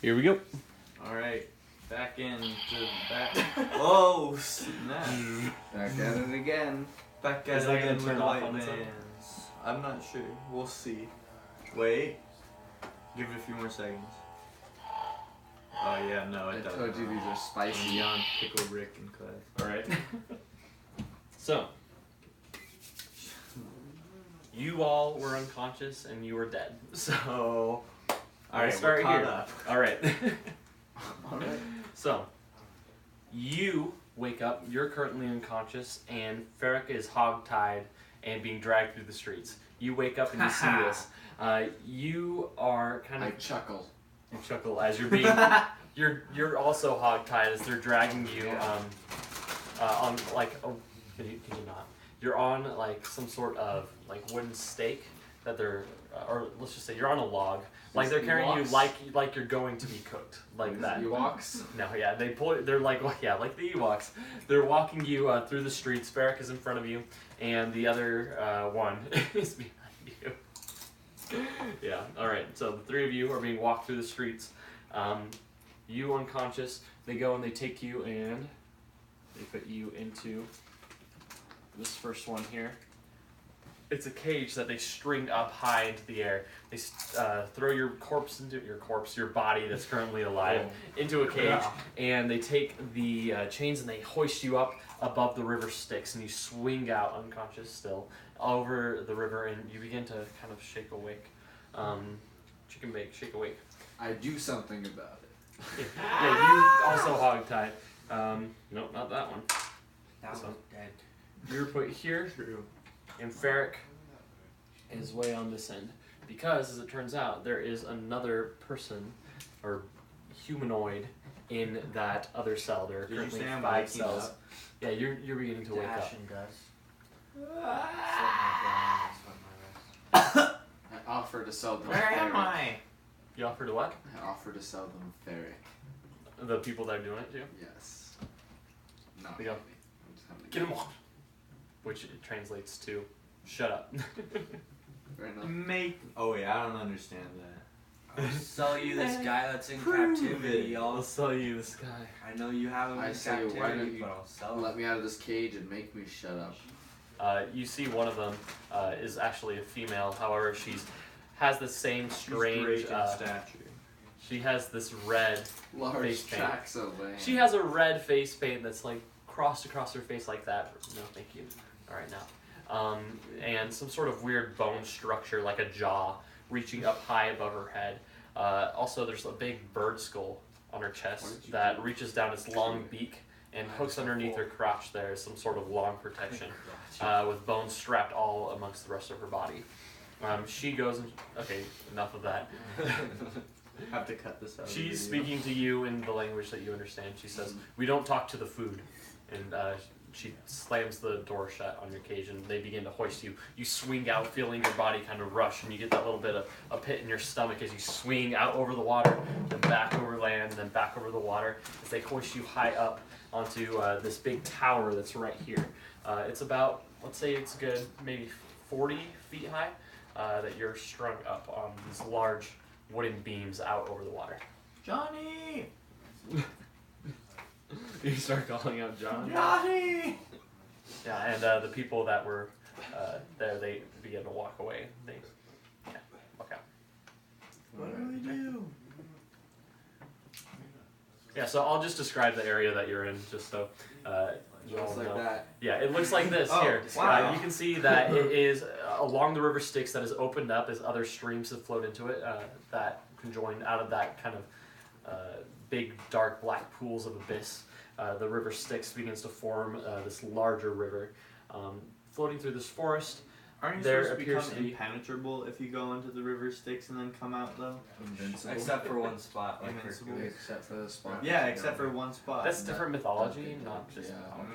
Here we go. Alright, back into that. Oh, snap. Back at it again. Back at Is it that gonna again with turn off white on its own? bands. I'm not sure. We'll see. Wait. Give it a few more seconds. Oh, yeah, no, I it doesn't. told you these are spicy. Beyond Pickle Rick and Clay. Alright. So, you all were unconscious and you were dead. So, Alright, start we're caught here. up. Alright. Alright. So, you wake up, you're currently unconscious, and Ferric is hogtied and being dragged through the streets. You wake up and you see this. You are kind of... I chuckle. You chuckle as you're being... you're also hogtied as they're dragging you on like... Oh, can you not? You're on like some sort of like wooden stake that they're... or let's just say you're on a log. Like they're carrying you like you're going to be cooked, like that. Ewoks? No, yeah, they pull. They're like like the Ewoks. They're walking you through the streets. Ferric is in front of you, and the other one is behind you. Yeah. All right. So the three of you are being walked through the streets. You unconscious. They go and they take you and they put you into this first one here. It's a cage that they string up high into the air. They throw your body that's currently alive, into a cage, and they take the chains and they hoist you up above the river Styx, and you swing out unconscious still over the river, and you begin to kind of shake awake. Chicken bake, shake awake. I do something about it. Yeah, you also hogtied. Nope, not that one. That was dead. You're put here. True. And Ferric is way on this end. Because, as it turns out, there is another person, or humanoid, in that other cell. There are Did you currently say I'm 5 waking cells. up? Yeah, you're beginning to wake up. Dash and Gus. I offer to sell them Where am ferric. I? You offer to what? I offer to sell them ferric. The people that are doing it to you? Yes. No. They go, I'm just having to get him off! Which it translates to, shut up. Fair enough. Make. Oh, wait, I don't understand that. I'll sell you this guy that's in Prove captivity, it. I'll y'all. sell you this guy. I know you have him I in say, why captivity, don't you but I'll sell him. Let me out of this cage and make me shut up. You see one of them is actually a female. However, has the same strange... She's great in stature. She has this red face Large paint. tracts of land. She has a red face paint that's like crossed across her face like that. No, thank you. All right, now. And some sort of weird bone structure, like a jaw, reaching up high above her head. Also, there's a big bird skull on her chest that reaches down its long beak and hooks underneath her crotch there as some sort of long protection, with bones strapped all amongst the rest of her body. She goes and... Okay, enough of that. Have to cut this out. She's speaking to you in the language that you understand. She says, "We don't talk to the food." And she slams the door shut on your cage, and they begin to hoist you. You swing out, feeling your body kind of rush, and you get that little bit of a pit in your stomach as you swing out over the water, then back over land, and then back over the water, as they hoist you high up onto this big tower that's right here. It's about, let's say it's good, maybe 40 feet high, that you're strung up on these large wooden beams out over the water. Johnny! You start calling out John. Johnny! Yeah, and the people that were there, they begin to walk away. They, walk out. What do we do? Yeah, so I'll just describe the area that you're in, just so you all Just like know. that. Yeah, it looks like this Oh, here. wow. You can see that it is along the river Styx that is opened up as other streams have flowed into it that conjoin out of that kind of big, dark, black pools of abyss. The river Styx begins to form this larger river. Floating through this forest, Aren't you there supposed to appears become to be... impenetrable if you go into the river Styx and then come out, though? Invincible. Except for one spot. Like Invincible. Hercules. Except for the spot. Yeah, except for one spot. That's different mythology, not just Yeah. mythology.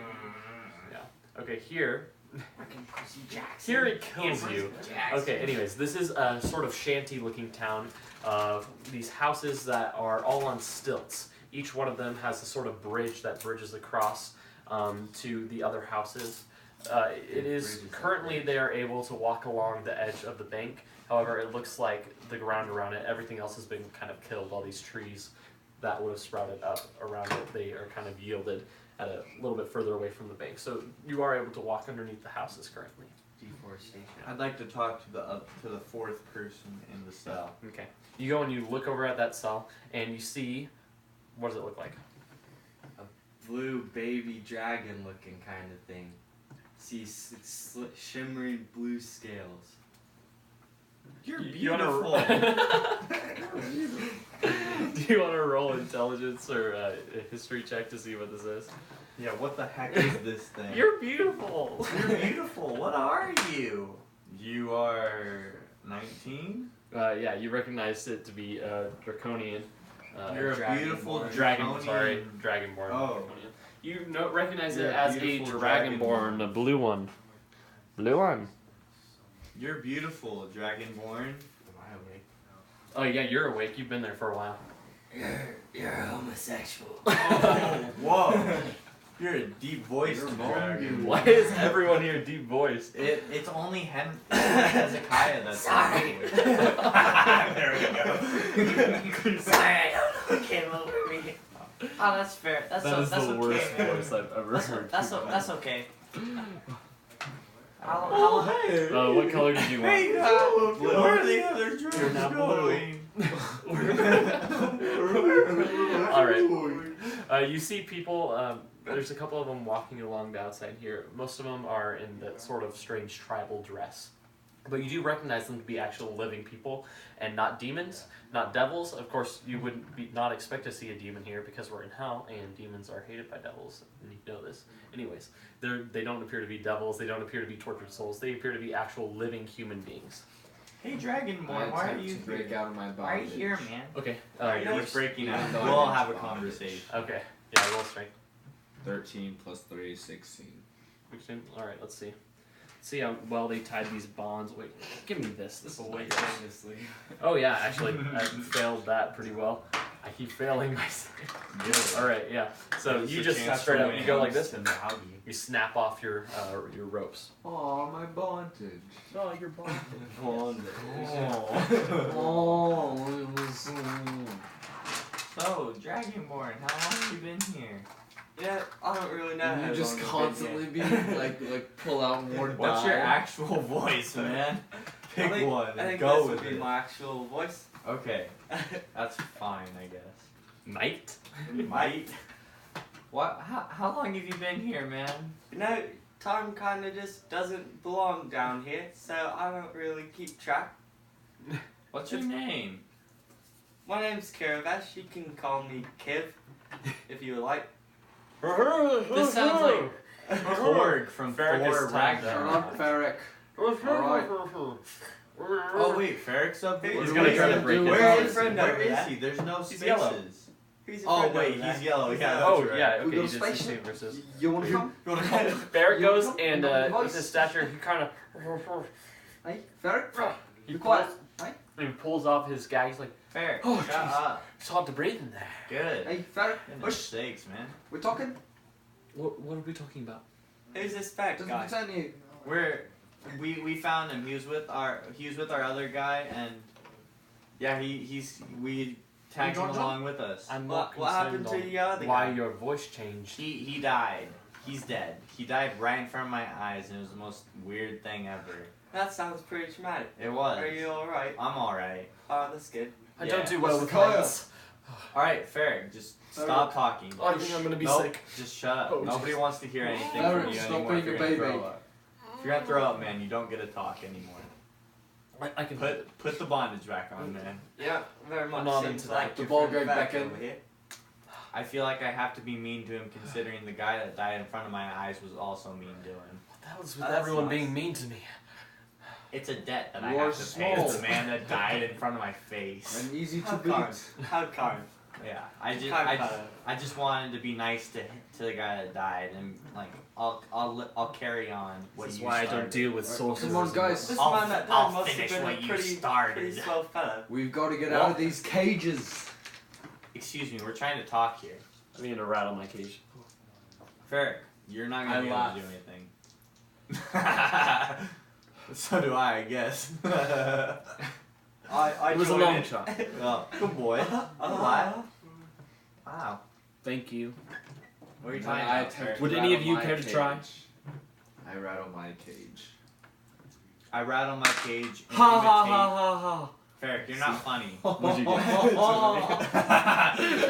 Yeah. Okay, here... Freaking Percy Jackson. Here it kills you. Okay, anyways, this is a sort of shanty-looking town of these houses that are all on stilts. Each one of them has a sort of bridge that bridges across to the other houses. It is currently they are able to walk along the edge of the bank. However, it looks like the ground around it, everything else has been kind of killed. All these trees that would have sprouted up around it, they are kind of yielded at a little bit further away from the bank. So you are able to walk underneath the houses currently. Deforestation. I'd like to talk to the fourth person in the cell. Okay. You go and you look over at that cell, and you see, what does it look like? Blue baby dragon looking kind of thing. See shimmering blue scales. You're You wanna- beautiful. Do you want to roll intelligence or a history check to see what this is? Yeah, what the heck is this thing? You're beautiful. You're beautiful. What are you? You are 19? Yeah, you recognized it to be draconian. You're a dragon beautiful born. Dragonborn. draconian. Dragonborn. Oh. Draconian. You recognize You're it a as a beautiful Dragonborn, dragonborn. a blue one. Blue one. You're beautiful, Dragonborn. Am I awake? Oh yeah, you're awake. You've been there for a while. You're homosexual. Oh, whoa. You're a deep voiced You're dragon. Why is everyone here deep voiced? It's only Hezekiah that's Sorry. There we go. Sorry, I don't know what came over me. Oh, that's fair. That's That's that's the okay, worst man. voice I've ever heard. That's okay. How Oh, hey. What color did you want? Hey, no. Where are the other You're drones not blue. going? All right. You see people. There's a couple of them walking along the outside here. Most of them are in that sort of strange tribal dress. But you do recognize them to be actual living people and not demons, not devils. Of course, you wouldn't not expect to see a demon here because we're in hell and demons are hated by devils. And you know this. Anyways, they don't appear to be devils. They don't appear to be tortured souls. They appear to be actual living human beings. Hey, I Dragonborn, why are attempt you to break out of my body. Why are you here, man? Okay. He's breaking out. Even though We'll I'm have a in conversation. Okay. Yeah, roll strength. 13 plus 3, 16. All right. Let's see. See how well they tied these bonds. Wait, give me this. This is Awake like famously. Oh yeah, actually, I failed that pretty well. I keep failing myself. All right, yeah. So Give us you a just chance straight to up, you go like this, And doggy. you snap off your ropes. Oh, my bondage. Oh, your bond. Oh, it was. So, Dragonborn, how long have you been here? Yeah, I don't really know. how You just long I've been constantly here. be like pull out more What's your dye. actual voice, man? I Pick think, one I and think go this with would be it. my actual voice. Okay, that's fine, I guess. Knight? Might. What? How long have you been here, man? You know, time kind of just doesn't belong down here, so I don't really keep track. What's your name? My name's Kiravesh. You can call me Kiv, if you would like. This sounds like Korg from Ferric Thor is tagged Shut Ragnarok. up, Ferric. Alright. Oh wait, Ferric's up there? He's gonna try to break it. Where His is, friend where over is there. he? There's no He's yellow. spaces. Who's your Oh friend wait, over there? he's yellow. Yeah, Oh that's right. yeah, We okay, got you a did the spaceship. same versus. You wanna come? You wanna come? Barrett goes come? and Voice. with his stature, he kind of Hey, Ferric. he Be pulls, quiet. he pulls off his gag. He's like, Ferric, Oh, shut jeez. up. it's hard to breathe in there. Good. Hey, Ferric. Goodness Hush. sakes, man. We're talking. What are we talking about? Who's this fat Doesn't guy? pretend you. We found him. He was with our other guy, and yeah, we tagged him John? along with us. I'm What not happened concerned to on the other why guy? your voice changed. He died. He's dead. He died right in front of my eyes, and it was the most weird thing ever. That sounds pretty traumatic. It was. Are you alright? I'm alright. Oh, that's good. I Yeah. don't do well with Kaya. lights. Alright, Ferric, just stop talking. I think I'm gonna be Nope, sick. Just shut up. Oh, Nobody jeez. wants to hear anything Ferric, from you stop anymore. being If you're a gonna baby. throw up. If you're gonna throw up, man, you don't get to talk anymore. I can Put the bondage back on, man. Yeah, very much. I'm not seems into like that. The your ball friend goes back Beck in. over here. I feel like I have to be mean to him, considering the guy that died in front of my eyes was also mean to him. What the hell is Oh, with that's everyone nice. being mean to me? It's a debt that I You're have to pay to small. the man that died in front of my face. And easy to How beat. kind. How kind. Yeah, Kind. I just wanted to be nice to the guy that died, and like I'll carry on what This is you why I started. don't deal with Alright, sorcerers. come on, guys. This I'll- man that died I'll must have finish been what a you pretty started. swell fellow. We've got to get Well- out of these cages. Excuse me, we're trying to talk here. I'm gonna rattle my cage. Ferric, you're not I gonna be laugh. able to do anything. So do I guess. I It was a joined long in. shot. Oh, good boy. Wow. Wow. Thank you. What are you Then talking I about? attempt to Would any of rattle you my care to try? cage. I rattle my cage. I rattle my cage and Ha ha imitate. ha ha ha. Ferric, you're not funny. What'd you get?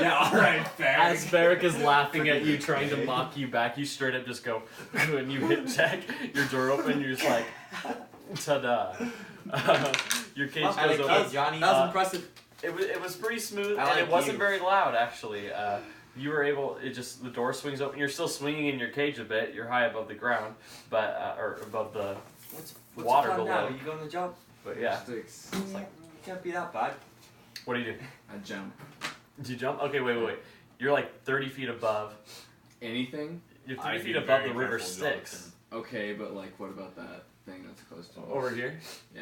Yeah, alright, fair. As Ferric is laughing at you, trying to mock you back, you straight up just go, and you hit check, your door open, you're just like, ta-da. Your cage I goes like open. it, Johnny. Uh, impressive. It was pretty smooth, I and like it wasn't you. very loud, actually. You were able, the door swings open, you're still swinging in your cage a bit, you're high above the ground, but, or above the What's water your plan now? below. Are you going to jump? But yeah. Sticks. Can't be that bad. What do you do? I jump. Do you jump? Okay, wait. You're like 30 feet above. Anything? You're 30 I'd feet be above very the river careful, Styx. Jonathan. Okay, but like, what about that thing that's close to me? Over here? Yeah.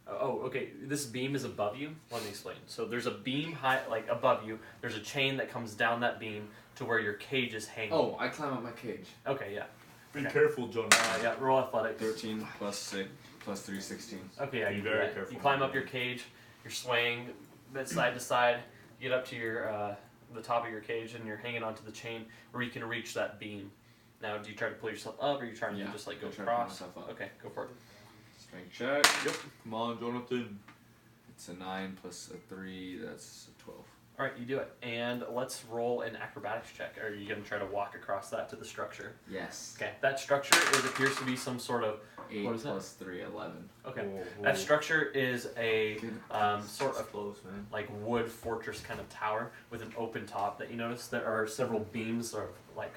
Oh, okay. This beam is above you. Let me explain. So there's a beam high, like above you. There's a chain that comes down that beam to where your cage is hanging. Oh, I climb up my cage. Okay, yeah. Be Okay. careful, Jonathan. Yeah, roll athletics. 13 plus 6 plus 3, 16. Okay, yeah, Be you do very that. careful. You climb up your cage. You're swaying bit side to side. You get up to your the top of your cage, and you're hanging onto the chain where you can reach that beam. Now, do you try to pull yourself up, or are you trying to just like go I try to pull across? myself up. Okay, go for it. Strength check. Come on, Jonathan. It's a 9 plus a 3, that's a 12. All right, you do it, and let's roll an acrobatics check. Are you gonna try to walk across that to the structure? Yes. Okay, that structure appears to be some sort of 8 What is that? plus 3, 11. okay. Whoa, whoa. That structure is a sort That's of close, man. like wood fortress kind of tower with an open top that you notice there are several beams of like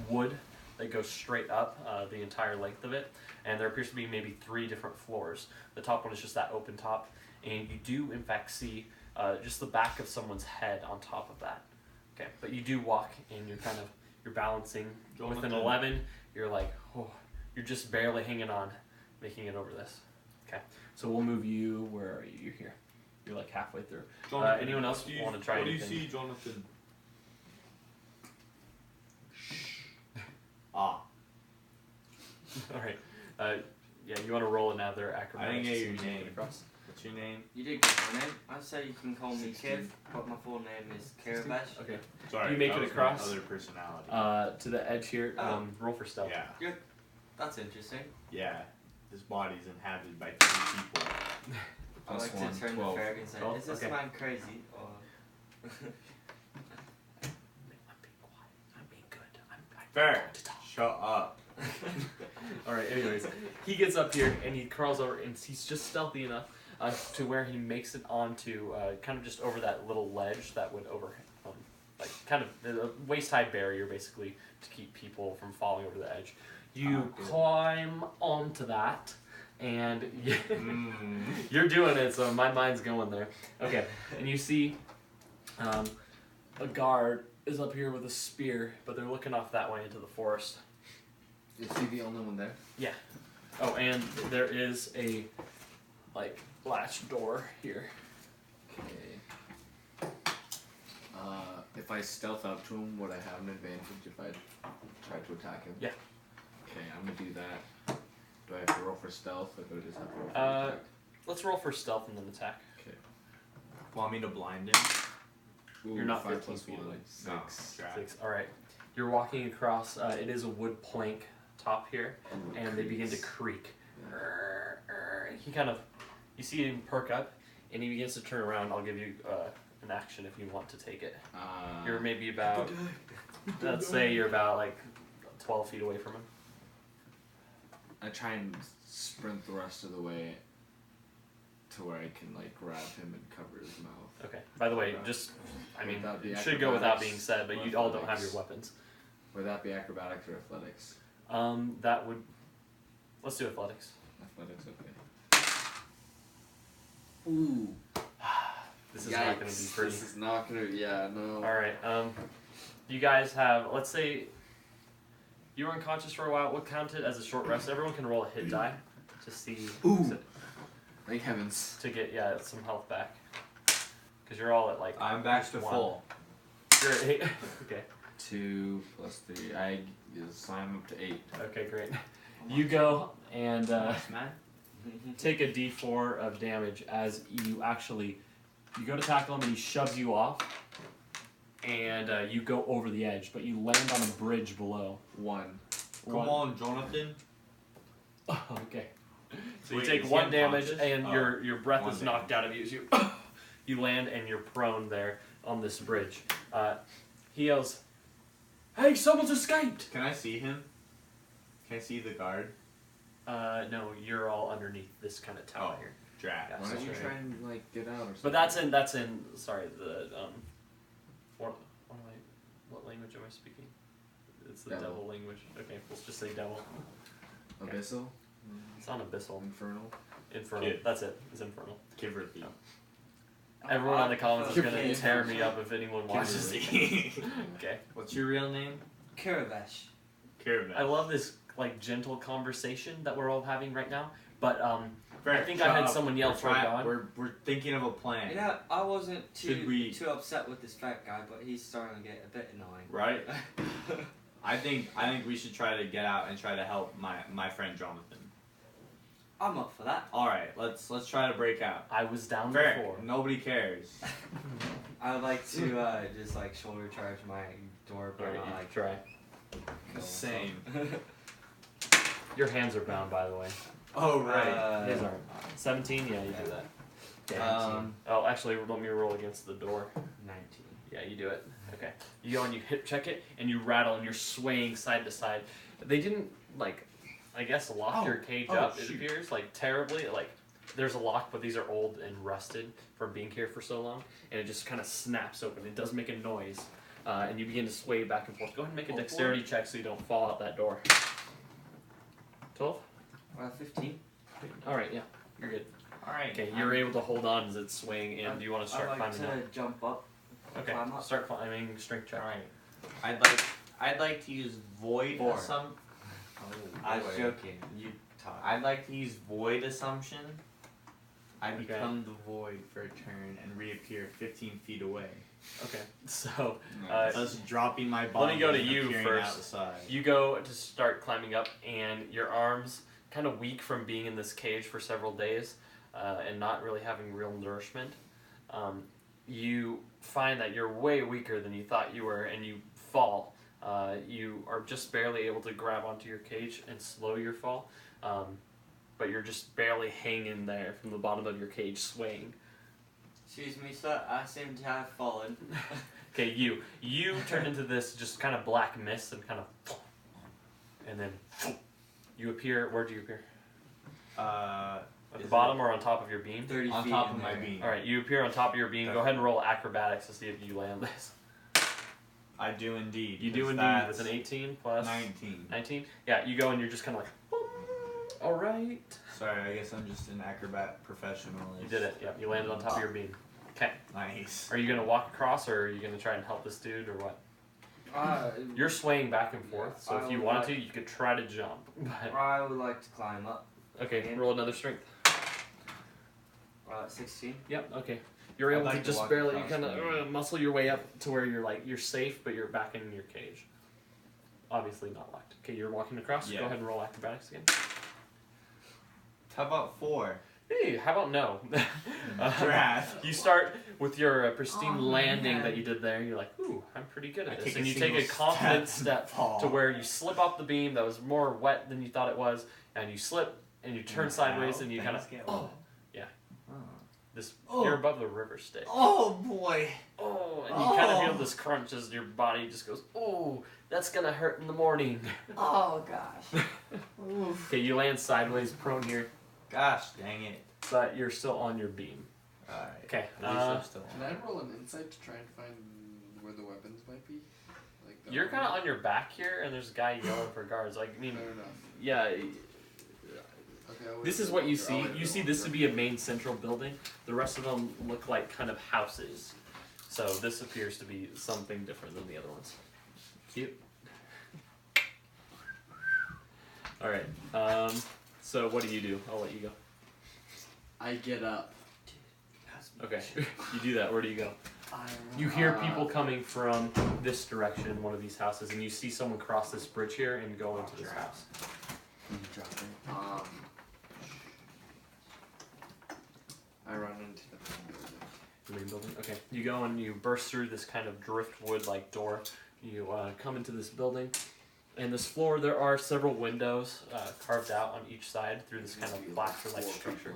wood that go straight up the entire length of it, and there appears to be maybe 3 different floors. The top one is just that open top, and you do in fact see just the back of someone's head on top of that. Okay, but you do walk and you're balancing with an Jonathan. 11. You're like, oh, you're just barely hanging on, making it over this. Okay, so we'll move you. Where are you? You're here. You're like halfway through. Jonathan, anyone else what do you- wanna try What anything? do you see, Jonathan? Ah. All right. Yeah, you want to roll another acrobatics? I didn't get so your you can name. get across. What's your name? You did get my name. I say you can call me 16. Kiv, but my full name is Kiravesh. Okay. Sorry, You make that it was across? my other personality. To the edge here. Oh. Roll for stealth. yeah. That's interesting. Yeah. This body's inhabited by 3 people. I Plus like 1, to turn 12. to Ferg and say, 12? is this Okay. man crazy or? I'm being quiet. I'm being good. I'm Fair. going to talk. Shut up. All right. Anyways, he gets up here and he crawls over, and he's just stealthy enough to where he makes it onto kind of just over that little ledge that would like kind of a waist-high barrier basically to keep people from falling over the edge. You good. climb onto that, and Mm. you're doing it, so my mind's going there. Okay, and you see a guard is up here with a spear, but they're looking off that way into the forest. Is he the only one there? Oh, and there is a like latch door here. Okay. If I stealth up to him, would I have an advantage if I try to attack him? Yeah. Okay, I'm gonna do that. Do I have to roll for stealth, or do I just have to roll for attack? Let's roll for stealth and then attack. Okay. Want me to blind him? Ooh, You're not 5 15 plus feet 1, away. 6. Crap. 6. All right. You're walking across. It is a wood plank top here, Ooh, and they begin to creaks. creak. He kind of, you see him perk up, and he begins to turn around. I'll give you an action if you want to take it. You're maybe about, let's say you're about like 12 feet away from him. I try and sprint the rest of the way to where I can like grab him and cover his mouth. Okay. By the way, just, I mean, Would that be it should go without acrobatics being said, but or you all don't have athletics? your weapons. Would that be acrobatics or athletics? That would, let's do athletics. Athletics, okay. Ooh. This is not going to be Yikes. pretty. This is not gonna. Yeah, no. All right. You guys have, let's say, you were unconscious for a while. What counted as a short rest? Everyone can roll a hit die to see Ooh. Thank heavens. to get some health back. Because you're all at like. I'm back to 1. full. You're at 8. Okay. 2 plus 3. I sign up to 8. Okay. Great. You go and Nice, man. take a D4 of damage as you go to tackle him and he shoves you off, and you go over the edge, but you land on a bridge below. 1. Come on, Jonathan. Okay. So Wait, you take is 1 he damage unconscious? and Oh, your breath 1 is knocked out of you as you land and you're prone there on this bridge. He yells, "Hey, someone's escaped!" Can I see him? Can I see the guard? No, you're all underneath this kind of tower Oh. here. Drat. Yeah. Why so don't you sorry. try and like get out or something? But that's in sorry, the what language am I speaking? It's the devil language. Okay, let's just say devil. Abyssal? It's not abyssal. Infernal? Infernal. Kid. That's it. It's infernal. Kiverthy. Everyone on the comments is gonna Okay. tear me up if anyone watches this. Kiverthy. Okay. What's your real name? Kiravesh. Caravan. I love this like gentle conversation that we're all having right now, but I think I shut had up. someone yell We're for trying- God. We're thinking of a plan. You know, I wasn't Should we- too upset with this fat guy, but he's starting to get a bit annoying. Right? I think we should try to get out and try to help my friend Jonathan. I'm up for that. All right, let's try to break out. I was down Fair. before. Nobody cares. I would like to just like shoulder charge my door, but Alright, not you like try. kill Same. myself. Your hands are bound, by the way. Oh right. His aren't. 17? Yeah, you do that. Okay. Um, Oh, actually, let me roll against the door. 19. Yeah, you do it. Okay. You go and you hip check it, and you rattle, and you're swaying side to side. They didn't, like, I guess, lock your cage up, it shoot. appears, like, terribly. Like, there's a lock, but these are old and rusted from being here for so long, and it just kind of snaps open. It does make a noise, and you begin to sway back and forth. Go ahead and make a dexterity check so you don't fall out that door. 12? 15. Alright, yeah. You're good. all right. Okay, you're able to hold on as it's swaying, and do you want to start I'd like climbing to up? jump up. Okay, climb up. start climbing, strength check. All right. I'd like to use void 4. I was boy. joking. You talk. I'd like to use void assumption. I Okay. become the void for a turn and reappear 15 feet away. Okay, so Thus dropping my body. let me go to and you appearing first. Out the side. you go to start climbing up, and your arms kind of weak from being in this cage for several days and not really having real nourishment. You find that you're way weaker than you thought you were, and you fall. You are just barely able to grab onto your cage and slow your fall, but you're just barely hanging there from the bottom of your cage, swaying. Excuse me, sir. I seem to have fallen. Okay, you turn into this just kind of black mist and kind of, and then you appear. Where do you appear? At the Is bottom or on top of your beam? 30 on feet top in of my there. beam. All right, you appear on top of your beam. Go ahead and roll acrobatics to see if you land this. I do indeed. You do 'cause indeed that's with an 18 plus 19. 19. Yeah, you go and you're just kind of like, all right. Sorry, I guess I'm just an acrobat professional. You did it. Yep, you landed on top of your beam. Okay. Nice. Are you gonna walk across, or are you gonna try and help this dude, or what? You're swaying back and forth, so if you wanted to, you could try to jump. But I would like to climb up. okay, roll another strength. 16. Yep. Okay. You're able I'd like to to just walk barely across kind the of muscle your way up to where you're safe, but you're back in your cage. Obviously not locked. Okay, you're walking across. Yeah. Go ahead and roll acrobatics again. How about 4? Hey, how about no? Wrath. You start with your pristine Oh, landing man. that you did there. You're like, ooh, I'm pretty good I at this. take And a you take a single confident step step fall. to where you slip off the beam that was more wet than you thought it was, and you slip and you turn sideways and you kind of, Oh. yeah. Oh. This Oh. you're above the river state. Oh boy. Oh, and you kind of Oh. feel this crunch as your body just goes, oh, that's gonna hurt in the morning. Oh gosh. Okay, you land sideways, prone here, Gosh dang it. but you're still on your beam. Alright. Okay, At least I'm still Can I roll an insight to try and find where the weapons might be? Like the you're kind of armor? on your back here, and there's a guy yelling for guards. Like, I mean, Fair enough. yeah. Okay, I'll wait This is for what you longer. I'll see. wait You for see this to longer. be a main central building. The rest of them look like kind of houses. So this appears to be something different than the other ones. Cute. All right. So what do? I'll let you go. I get up. Okay. You do that. Where do you go? You hear people coming from this direction, one of these houses, and you see someone cross this bridge here and go into this house. Um, The main building. Okay. You go and you burst through this kind of driftwood-like door. You come into this building. And this floor, there are several windows carved out on each side through this kind of plaster-like structure.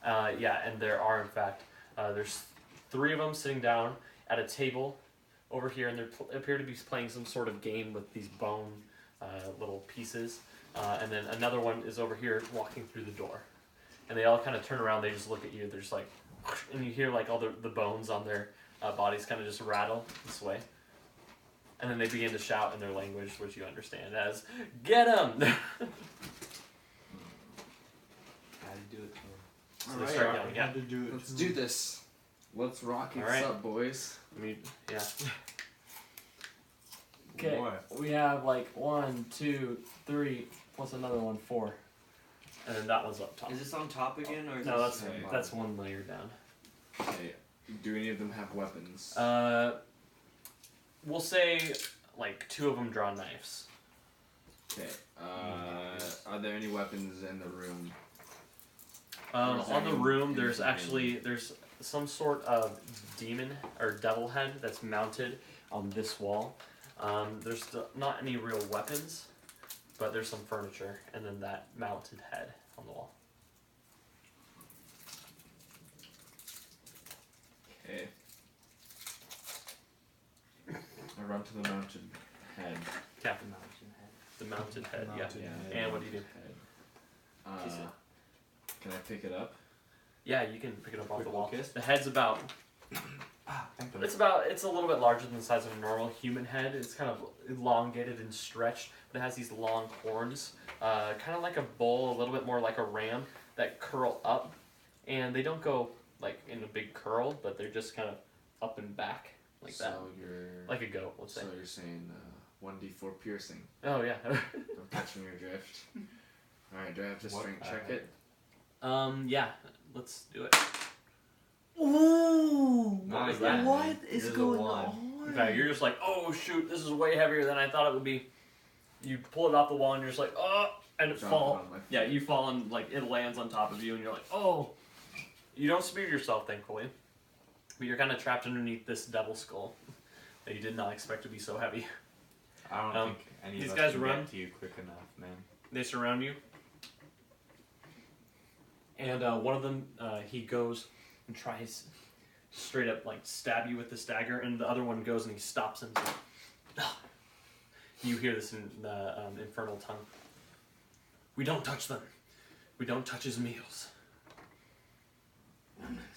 Yeah, and there are, in fact, there's 3 of them sitting down at a table over here, and they appear to be playing some sort of game with these bone little pieces. And then another one is over here walking through the door. And they all kind of turn around, they just look at you, they're just like, and you hear like all the bones on their bodies kind of just rattle this way. And then they begin to shout in their language, which you understand as, "Get him!" How do you do it? So they start yelling, yeah. How to do it? Let's do this. Let's rock it Alright. up, boys. I mean, yeah. Okay. We have like 1, 2, 3, plus another one, 4. And then that one's up top. Is this on top again, or is No, this that's one layer down. Okay. Do any of them have weapons? We'll say like 2 of them draw knives. Okay. Are there any weapons in the room? On the room, there's some sort of demon or devil head that's mounted on this wall. There's not any real weapons, but there's some furniture, and then that mounted head on the wall. Okay. I run to the mounted head. Captain the mounted head, yeah. Mounted head. And what do you do? Head. Can I pick it up? Yeah, you can pick it up off Quick the wall. kiss? The head's about. It's a little bit larger than the size of a normal human head. It's kind of elongated and stretched, but it has these long horns, kind of like a bull, a little bit more like a ram, that curl up, and they don't go like in a big curl, but they're just kind of up and back like that, So you're like a goat, let's say. So you're saying 1d4 piercing. Oh yeah. Don't catch me or drift. All right. Do I have to strength check it? Yeah. Let's do it. Ooh! What was that? What is You're the going one. on? Okay, you're just like, oh shoot, this is way heavier than I thought it would be. You pull it off the wall and you're just like, oh, and it Drop falls. it on my feet. Yeah, you fall and like it lands on top of you, and you're like, oh. You don't spear yourself, thankfully, but you're kind of trapped underneath this devil skull that you did not expect to be so heavy. I don't think any these of us guys can run. get to you quick enough, man. They surround you, and one of them, he goes and tries straight up like stab you with this dagger, and the other one goes and he stops him. You hear this in the infernal tongue. We don't touch them. We don't touch his meals.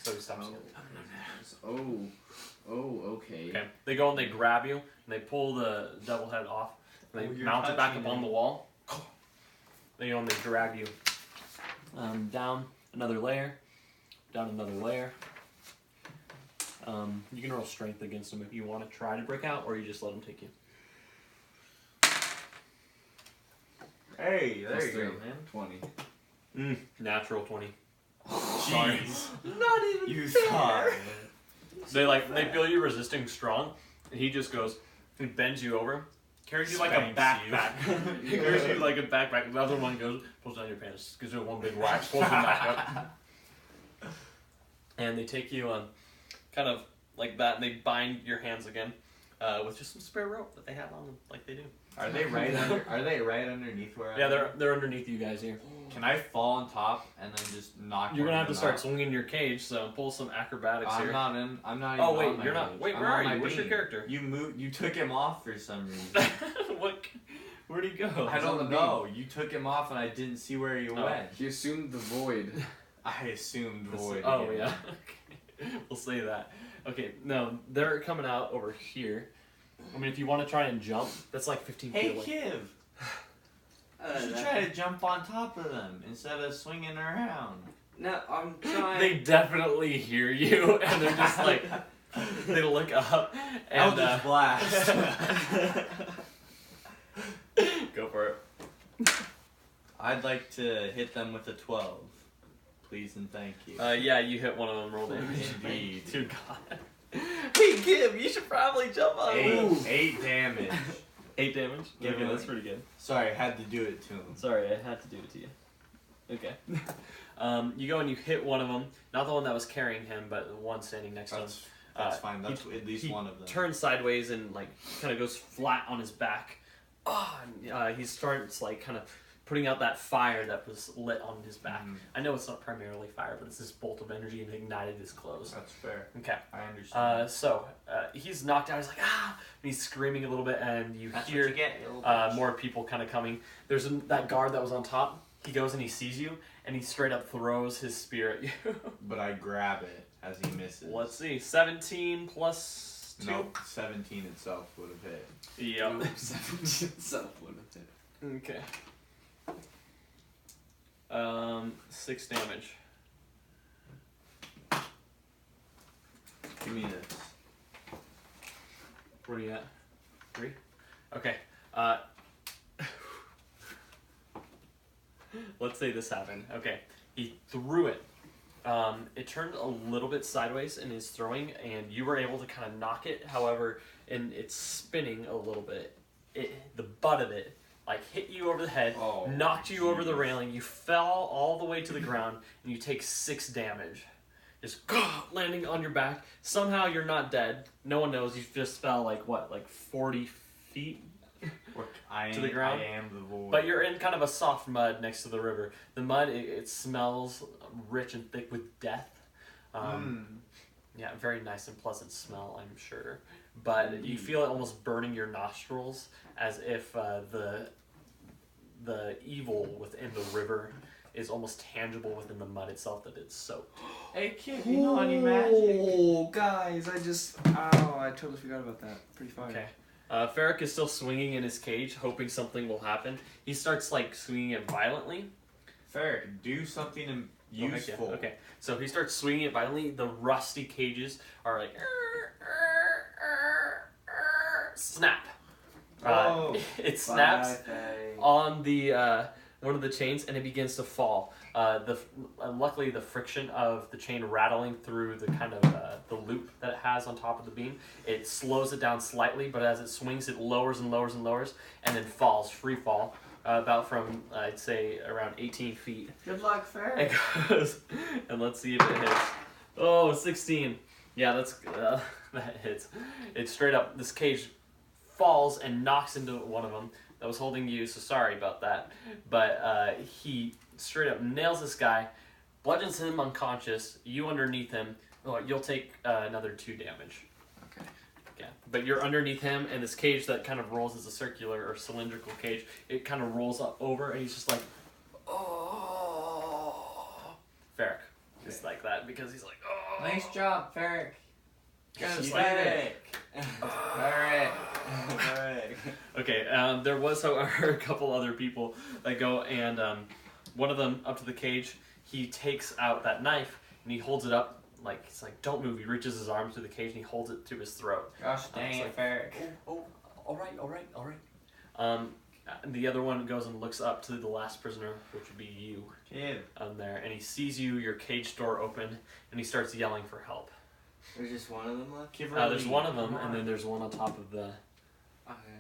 So he stops you. Okay. Okay. They go and they grab you and they pull the devil head off. And they mount it back up on the wall. They go and they drag you down another layer, down another layer. You can roll strength against them if you want to try to break out, or you just let them take you. Hey, there Plus you 3, go, man. 20. Natural 20. Jeez. Not even You fair. thought. They feel you resisting strong, and he just goes and bends you over, carries you like a Spanks you. backpack. He carries you like a backpack. The other one goes, pulls down your pants, gives you one big whack, pulls them back up. And they take you kind of like that, and they bind your hands again with just some spare rope that they have on them, like they do. Are they right under? Are they right underneath where? Yeah, I am? they're underneath you guys here. Can I fall on top and then just knock? You're gonna one have of to them start out? swinging your cage, so pull some acrobatics I'm here. not in. I'm not. Oh, even wait, on my you're not- page. wait, I'm where on are my you? What's your beam. character? You moved. You took him off for some reason. What? Where'd he go? I don't know. You took him off and I didn't see where he went. He assumed the void. I assumed void. Oh again. yeah. Okay. We'll say that. Okay, no, they're coming out over here. I mean, if you want to try and jump, that's like 15 Hey, feet away. Kiv. You should try to jump on top of them instead of swinging around. No, I'm trying. They definitely hear you, and they're just like, they look up, and Eldritch blast. go for it. I'd like to hit them with a 12, please and thank you. Yeah, you hit one of them. Roll damage. Indeed. Dear God. Hey, Kim, you should probably jump on him. 8 damage. 8 damage. Give Okay, him that's a- pretty good. Sorry, I had to do it to him. Sorry, I had to do it to you. Okay. You go and you hit one of them. Not the one that was carrying him, but the one standing next to him. That's fine. That's at least He one of them. turns sideways and like kind of goes flat on his back. And, he starts like kind of putting out that fire that was lit on his back. I know it's not primarily fire, but it's this bolt of energy and ignited his clothes. That's fair. Okay. I understand. So he's knocked out. He's like, ah! And he's screaming a little bit, and you That's hear what you get, you little bitch. more people kind of coming. There's that guard that was on top. He goes and he sees you, and he straight up throws his spear at you. But I grab it as he misses. Let's see. 17 plus 2? Nope, 17 itself would have hit. Yep. 17 itself would have hit. Okay. 6 damage. Give me this. Where are you at? 3? Okay. Let's say this happened. Okay. He threw it. It turned a little bit sideways in his throwing, and you were able to kind of knock it. However, in its spinning a little bit, the butt of it like hit you over the head, knocked you over the railing. You fell all the way to the ground, and you take 6 damage. Just landing on your back. Somehow you're not dead. No one knows. You just fell like 40 feet to the ground. I am the void. But you're in kind of a soft mud next to the river. The mud, it smells rich and thick with death. Yeah, very nice and pleasant smell, I'm sure. But you feel it almost burning your nostrils, as if the evil within the river is almost tangible within the mud itself that it's soaked. Hey kid, you know any magic? Oh, guys, I totally forgot about that. Pretty fire. Okay. Ferric is still swinging in his cage, hoping something will happen. He starts like swinging it violently. Ferric, do something useful. Okay, so he starts swinging it violently. The rusty cages are like snap. It snaps on the one of the chains, and it begins to fall. Luckily, the friction of the chain rattling through the kind of the loop that it has on top of the beam, it slows it down slightly. But as it swings, it lowers and lowers and lowers, and then falls, free fall, about from I'd say around 18 feet. Good luck, Fair. It goes, and let's see if it hits. Oh, 16. Yeah, that hits. It's straight up. This cage falls and knocks into one of them that was holding you, so sorry about that. But he straight up nails this guy, bludgeons him unconscious. You underneath him, you'll take another 2 damage. Okay. Yeah, but you're underneath him, and this cage that kind of rolls as a circular or cylindrical cage, it kind of rolls up over, and he's just like, oh. Ferric is like that because he's like, oh. Nice job, Ferric. Just Ferric. Ferric. Okay, there was, however, a couple other people that go, and one of them up to the cage, he takes out that knife, and he holds it up, like, it's like, don't move. He reaches his arm through the cage, and he holds it to his throat. Gosh dang it, Ferric. Oh, all right. And the other one goes and looks up to the last prisoner, which would be you, there, and he sees you, your cage door open, and he starts yelling for help. There's just one of them left? There's one of them, and then there's one on top of the... Okay.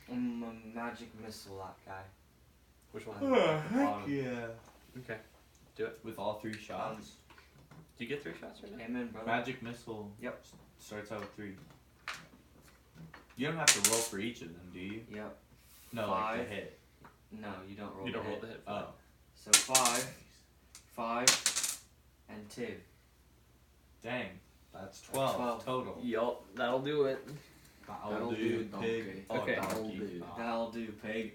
I'm a magic missile that guy. Which one? Heck yeah. Okay. Do it. With all 3 shots. Do you get 3 shots right now? Amen, brother. Magic missile. Yep. Starts out with 3. You don't have to roll for each of them, do you? Yep. No, 5. like the hit. No, you don't roll. You don't the roll hit. the hit. Oh. So 5, and 2. Dang. That's 12 total. Yup, that'll do it. That'll do, pig. Okay. That'll do. That'll do, pig.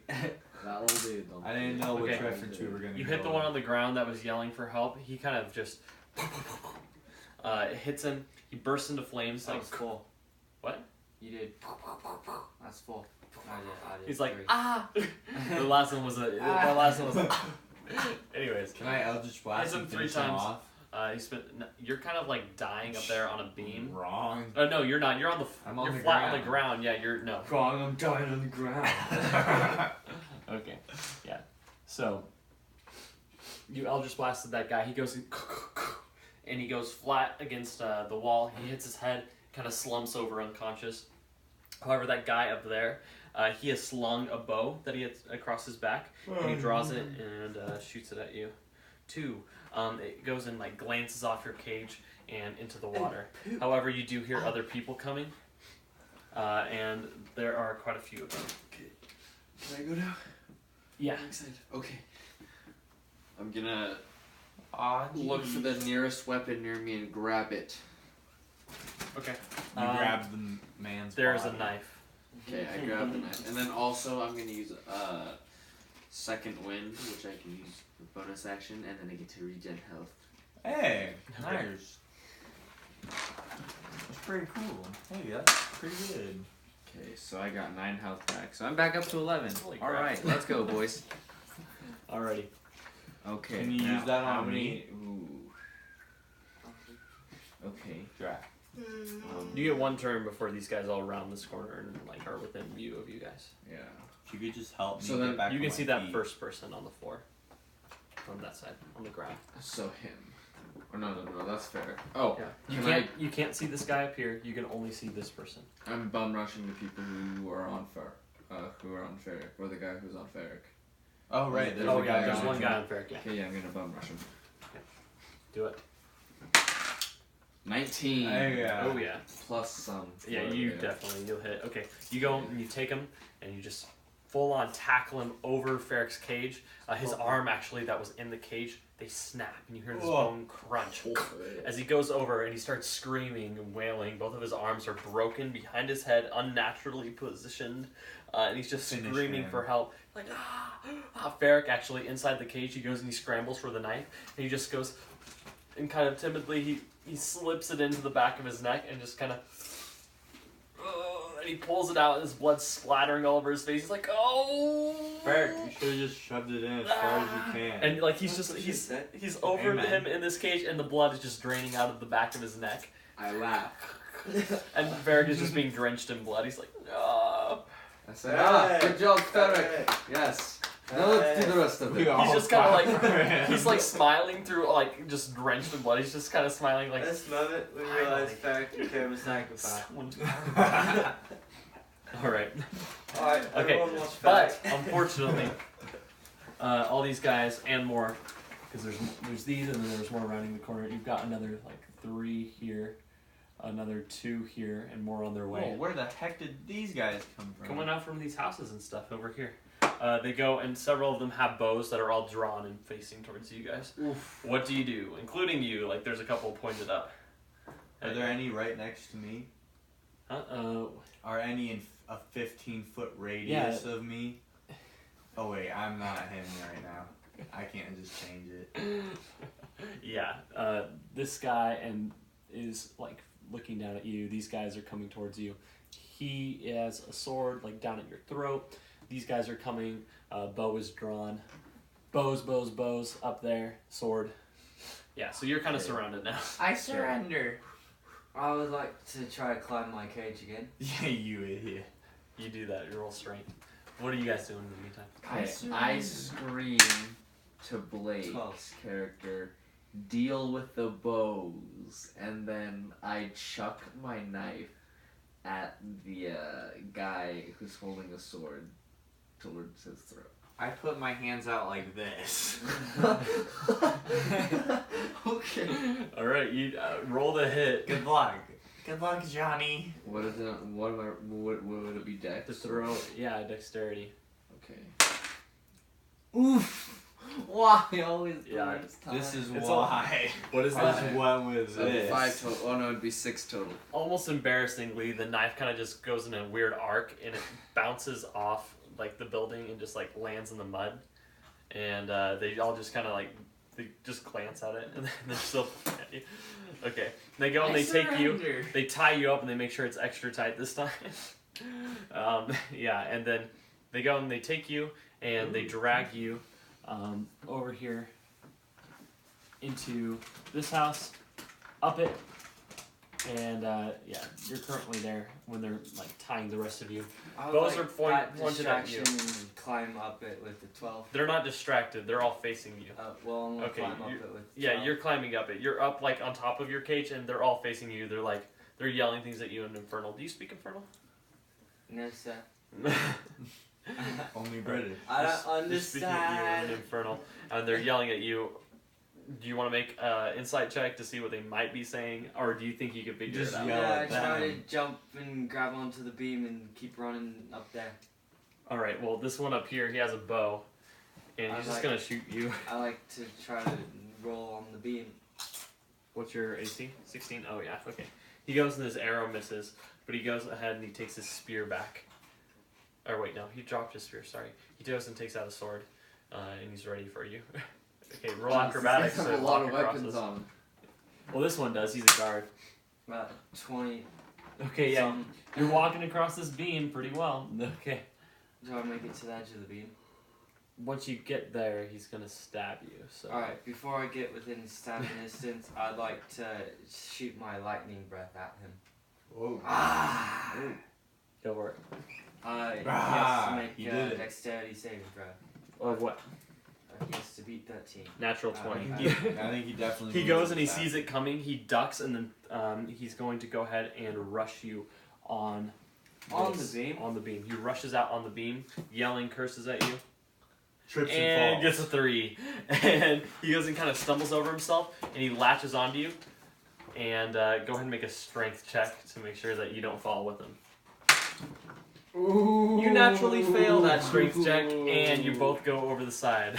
That'll do. I didn't know which Okay. reference we were going to You hit the one on the ground that was yelling for help. He kind of just... it hits him. He bursts into flames. That Like, was 4. what? You did. That's 4. I did He's like, 3. ah! The last one was Anyways. Can I Eldritch Blast Hits him and 3 finish him times. off? You're kind of like dying up there on a beam. Wrong. Oh no, you're not. You're on the. I'm on you're the flat on the ground. ground. Yeah, you're no. Wrong, I'm dying on the ground. Okay. Yeah. So you Eldritch blasted that guy. He goes and he goes flat against the wall. He hits his head, kind of slumps over unconscious. However, that guy up there, He has slung a bow that he has across his back, and he draws it and shoots it at you. 2, it goes and like glances off your cage and into the water. However, you do hear other people coming, and there are quite a few of them. Can I go now? Yeah. I'm excited. Okay. I'm gonna look for the nearest weapon near me and grab it. Okay. You grab the man's There's body. a knife. Okay, I grab the knife. And then also I'm gonna use second wind, which I can use for bonus action, and then I get to regen health. Hey, Okay. nice. That's pretty cool. Hey, that's pretty good. Okay, so I got 9 health back. So I'm back up to 11. Holy crap. Alright, let's go, boys. Alrighty. Okay. Can you now, use that how on many? Ooh. Okay. Draft. You get 1 turn before these guys all round this corner and like are within view of you guys. Yeah. If you could just help me So then get back You on can my see that feet. first person on the floor. On that side, on the ground. So him. Or no, that's fair. Oh, Yeah. You can't see this guy up here. You can only see this person. I'm bum rushing the people who are on Ferric, or the guy who's on Ferric. Oh, right. There's Oh a yeah, guy there's on one it. guy on Ferric. Yeah. Okay, yeah, I'm gonna bum rush him. Do it. 19. Oh yeah. Plus some. Yeah, for- you definitely, you'll hit. Okay, you go and you take him and you just full on tackle him over Ferric's cage. His arm actually that was in the cage, they snap and you hear this bone crunch. As he goes over and he starts screaming and wailing, both of his arms are broken behind his head, unnaturally positioned, and he's just Finish screaming him. for help. Like, Ferric actually, inside the cage, he goes and he scrambles for the knife, and he just goes, and kind of timidly, he slips it into the back of his neck and just kind of, and he pulls it out and his blood's splattering all over his face. He's like, oh! Ferric, you should have just shoved it in as far as you can. And like he's over Amen. him in this cage and the blood is just draining out of the back of his neck. I laugh. And Ferric is just being drenched in blood. He's like, no. I say, good job, Ferric. Yes. Now let's do the rest of it. He's just kind of like, he's like smiling through like just drenched in blood. He's just kind of smiling like. This moment we realized Ferric became a psychopath. Alright. Alright, Okay, everyone watch but Ferric. unfortunately, all these guys and more, because there's these and then there's more rounding the corner. You've got another like 3 here, another 2 here, and more on their way. Whoa, where the heck did these guys come from? Coming out from these houses and stuff over here. They go and several of them have bows that are all drawn and facing towards you guys. Oof. What do you do, including you? Like there's a couple pointed up. Are there any right next to me? Huh? Are any in a 15-foot radius of me? Oh wait, I'm not him right now. I can't just change it. Yeah. This guy and is like looking down at you. These guys are coming towards you. He has a sword like down at your throat. These guys are coming. Bow is drawn. Bows up there. Sword. Yeah. So you're kind of surrounded now. I surrender. I would like to try to climb my cage again. Yeah, you idiot. You do that. You roll strength. What are you guys doing in the meantime? I scream to Blake's 12. character, deal with the bows, and then I chuck my knife at the guy who's holding a sword towards his throat. I put my hands out like this. Okay. All right. You roll the hit. Good luck. Good luck, Johnny. What is it? What would it be? Dex? To throw. Yeah. Dexterity. Okay. Oof. Why always the Yeah, worst time? This is It's why. What is I that? just went with So it'd be this. 5 total. Oh no, it'd be 6 total. Almost embarrassingly, the knife kind of just goes in a weird arc and it bounces off like the building and just like lands in the mud, and they all just kind of like they just glance at it and then they're still looking at you. Okay, they go and they take you, they tie you up and they make sure it's extra tight this time. Yeah, and then they go and they take you and they drag you over here into this house, up it. And yeah, you're currently there when they're like tying the rest of you. Bows are pointed at you. And climb up it with the 12. They're not distracted. They're all facing you. Well, I'm gonna Okay, climb up it with the 12. Yeah, you're climbing up it. You're up like on top of your cage, and they're all facing you. They're yelling things at you in Infernal. Do you speak Infernal? No, sir. Only British. I don't They're speaking at you in understand. Infernal, and they're yelling at you. Do you want to make an insight check to see what they might be saying, or do you think you can figure Just it out? yell Yeah, I at try to them. jump and grab onto the beam and keep running up there. All right. Well, this one up here, he has a bow, and he's just gonna shoot you. I like to try to roll on the beam. What's your AC? 16? Oh yeah. Okay. He goes and his arrow misses, but he goes ahead and he takes his spear back. Or wait, no, he dropped his spear. Sorry. He goes and takes out a sword, and he's ready for you. Okay, roll acrobatics. Have So a lot of walk across weapons this. on him. Well, this one does. He's a guard. About 20. Okay, yeah. Some. You're walking across this beam pretty well. Okay. Do I make it to the edge of the beam? Once you get there, he's gonna stab you. So. Alright, before I get within stabbing distance, I'd like to shoot my lightning breath at him. Whoa. Ah! Go for it. He has Ah, to make he did it. dexterity saving throw. Of what? He has to beat 13. Natural 20. I think he definitely. He moves goes and he with that. sees it coming. He ducks and then he's going to go ahead and rush you on. On this- the beam? On the beam. He rushes out on the beam, yelling curses at you, Trips and and falls. gets a 3. And he goes and kind of stumbles over himself, and he latches onto you. And go ahead and make a strength check to make sure that you don't fall with him. Ooh. You naturally fail that strength check, and you both go over the side.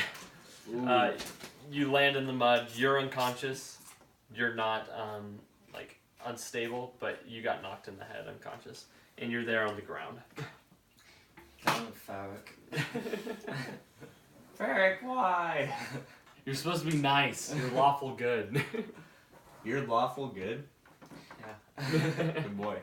Ooh. You land in the mud. You're unconscious. You're not like unstable, but you got knocked in the head, unconscious, and you're there on the ground. Damn it, Farrick. Ferric, why? You're supposed to be nice. You're lawful good. You're lawful good. Yeah. Good boy.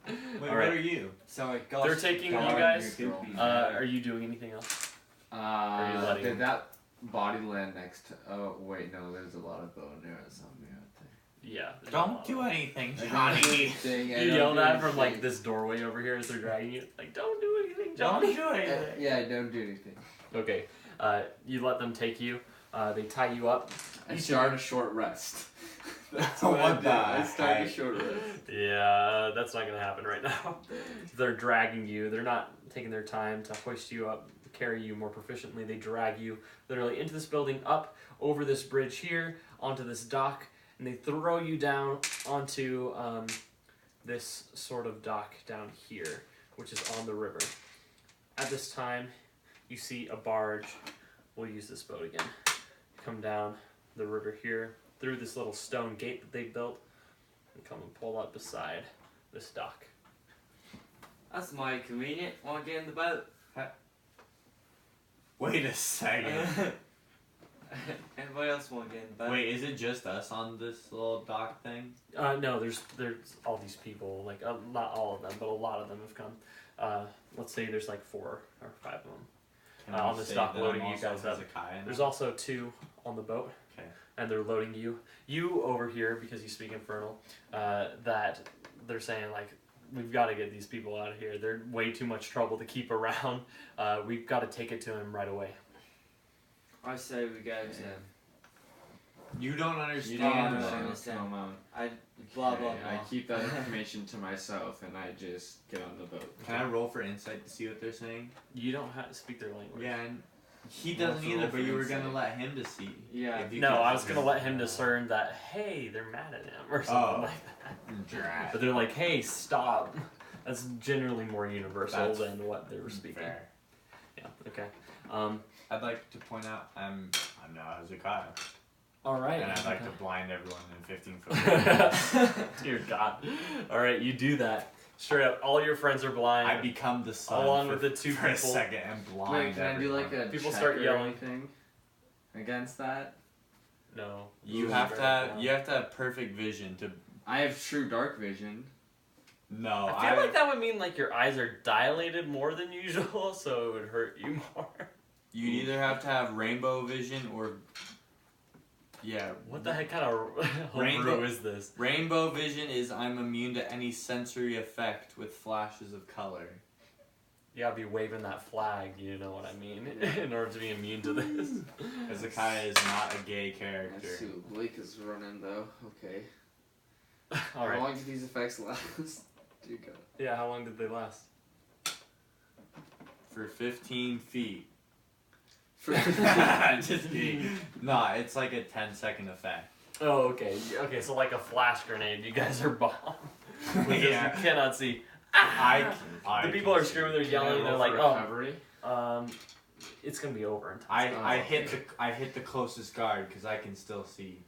Wait, All what right. are you? Sorry, gosh. They're taking you darn guys. your girl. Are you doing anything else? Are you letting Did him? that body land next to... Oh, wait, no, there's a lot of bow and arrows on me, aren't there? Yeah. there's a Don't lot do of- anything, I Johnny. don't do anything, I You don't yell do that from like anything. this doorway over here as they're dragging you. Like, don't do anything, Don't Johnny. do anything. Yeah, I don't do anything. Okay. You let them take you. They tie you up. I start a short rest. That's What what I do. the I start a heck? short rest. Yeah, that's not gonna happen right now. They're dragging you. They're not taking their time to hoist you up, carry you more proficiently. They drag you literally into this building, up over this bridge here, onto this dock, and they throw you down onto this sort of dock down here, which is on the river. At this time, you see a barge. We'll use this boat again. Come down the river here, through this little stone gate that they built, and come and pull up beside this dock. That's mighty convenient. Want to get in the boat? Wait a second. Anybody else want to get in the boat? Wait, is it just us on this little dock thing? No, there's all these people, like not all of them, but a lot of them have come. Let's say there's like 4 or 5 of them. Can On we the say dock that loading I'm you also guys up. Hezekiah now? There's also 2 on the boat. Okay. And they're loading you. You over here, because you speak Infernal, that they're saying like, we've got to get these people out of here. They're way too much trouble to keep around. We've got to take it to them right away. I say we go to him. You don't understand. You don't understand. though. understand. Come on. Blah, blah, Okay, blah. I keep that information to myself and I just get on the boat. Can I roll for insight to see what they're saying? You don't have to speak their language. Yeah, and he Roll doesn't for- either, roll but for you were gonna insight. let him to see. Yeah. If you No, could- I was gonna let him discern that, hey, they're mad at him or something Oh. like that. Drat. But they're like, hey, stop. That's generally more universal That's than what they were speaking. Fair. Yeah. Okay. I'd like to point out I'm now Hezekiah, All right. and I'd like to blind everyone in 15 foot. Dear God. All right, you do that. Straight up, all your friends are blind. I become the sun Along for, with the 2 for a people. second and blind Wait, can I do everyone. like a People check start or yelling. anything against that? No. You have to have perfect vision to. I have true dark vision. No, I feel like that would mean like your eyes are dilated more than usual, so it would hurt you more. you'd either have to have rainbow vision or. Yeah. What the heck kind of Rainbow- homebrew is this? Rainbow vision is I'm immune to any sensory effect with flashes of color. You gotta be waving that flag, you know what I mean, in order to be immune to this. Hezekiah is not a gay Let's character. see what Blake is running though. Okay. All How right. long do these effects last? Dear God. Yeah, how long did they last? For 15 feet. For Just kidding. Nah, it's like a 10-second effect. Oh, okay. Okay, so like a flash grenade, you guys are bombed. Because Yeah. you cannot see. I The people are screaming, they're yelling, they're like, recovery. it's gonna be over in time. I hit the closest guard because I can still see.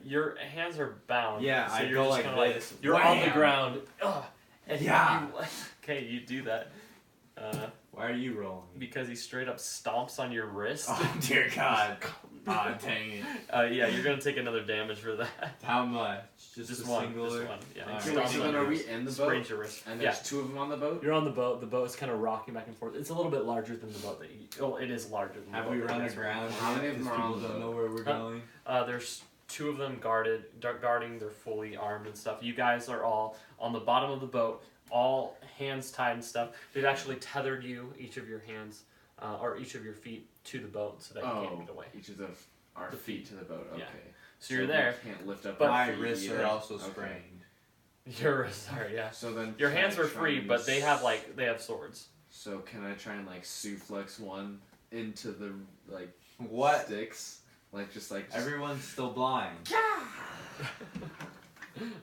Your hands are bound. Yeah, so I you're go just like kinda this. you're on the Wham! ground. And Yeah. okay, you do that. Why are you rolling? Because he straight up stomps on your wrist. Oh dear God. Ah, dang it. Yeah, you're gonna take another damage for that. How much? Just a one. singular? Just one. Yeah. Alright. he So, stomps on then your are we wrist. in the Sprains boat? your wrist. And Yeah. there's 2 of them on the boat? You're on the boat. The boat is kind of rocking back and forth. It's a little bit larger than the boat that you. Oh, it is larger than the Have boat. we that you run the guys were ground? How many of them Because are on people the don't know boat? where we're going. There's 2 of them guarding. They're fully armed and stuff. You guys are all on the bottom of the boat, all hands tied and stuff. They've actually tethered you, each of your hands, or each of your feet, to the boat so that you can't get away. Each of our The feet to the boat. Okay. Yeah. So you're there. We can't lift up But- our My feet wrists either. are also Okay. sprained. Your sorry, yeah. So then Your can hands I are try free, and but they have swords. So can I try and suplex one into the What? sticks? Just Everyone's still blind.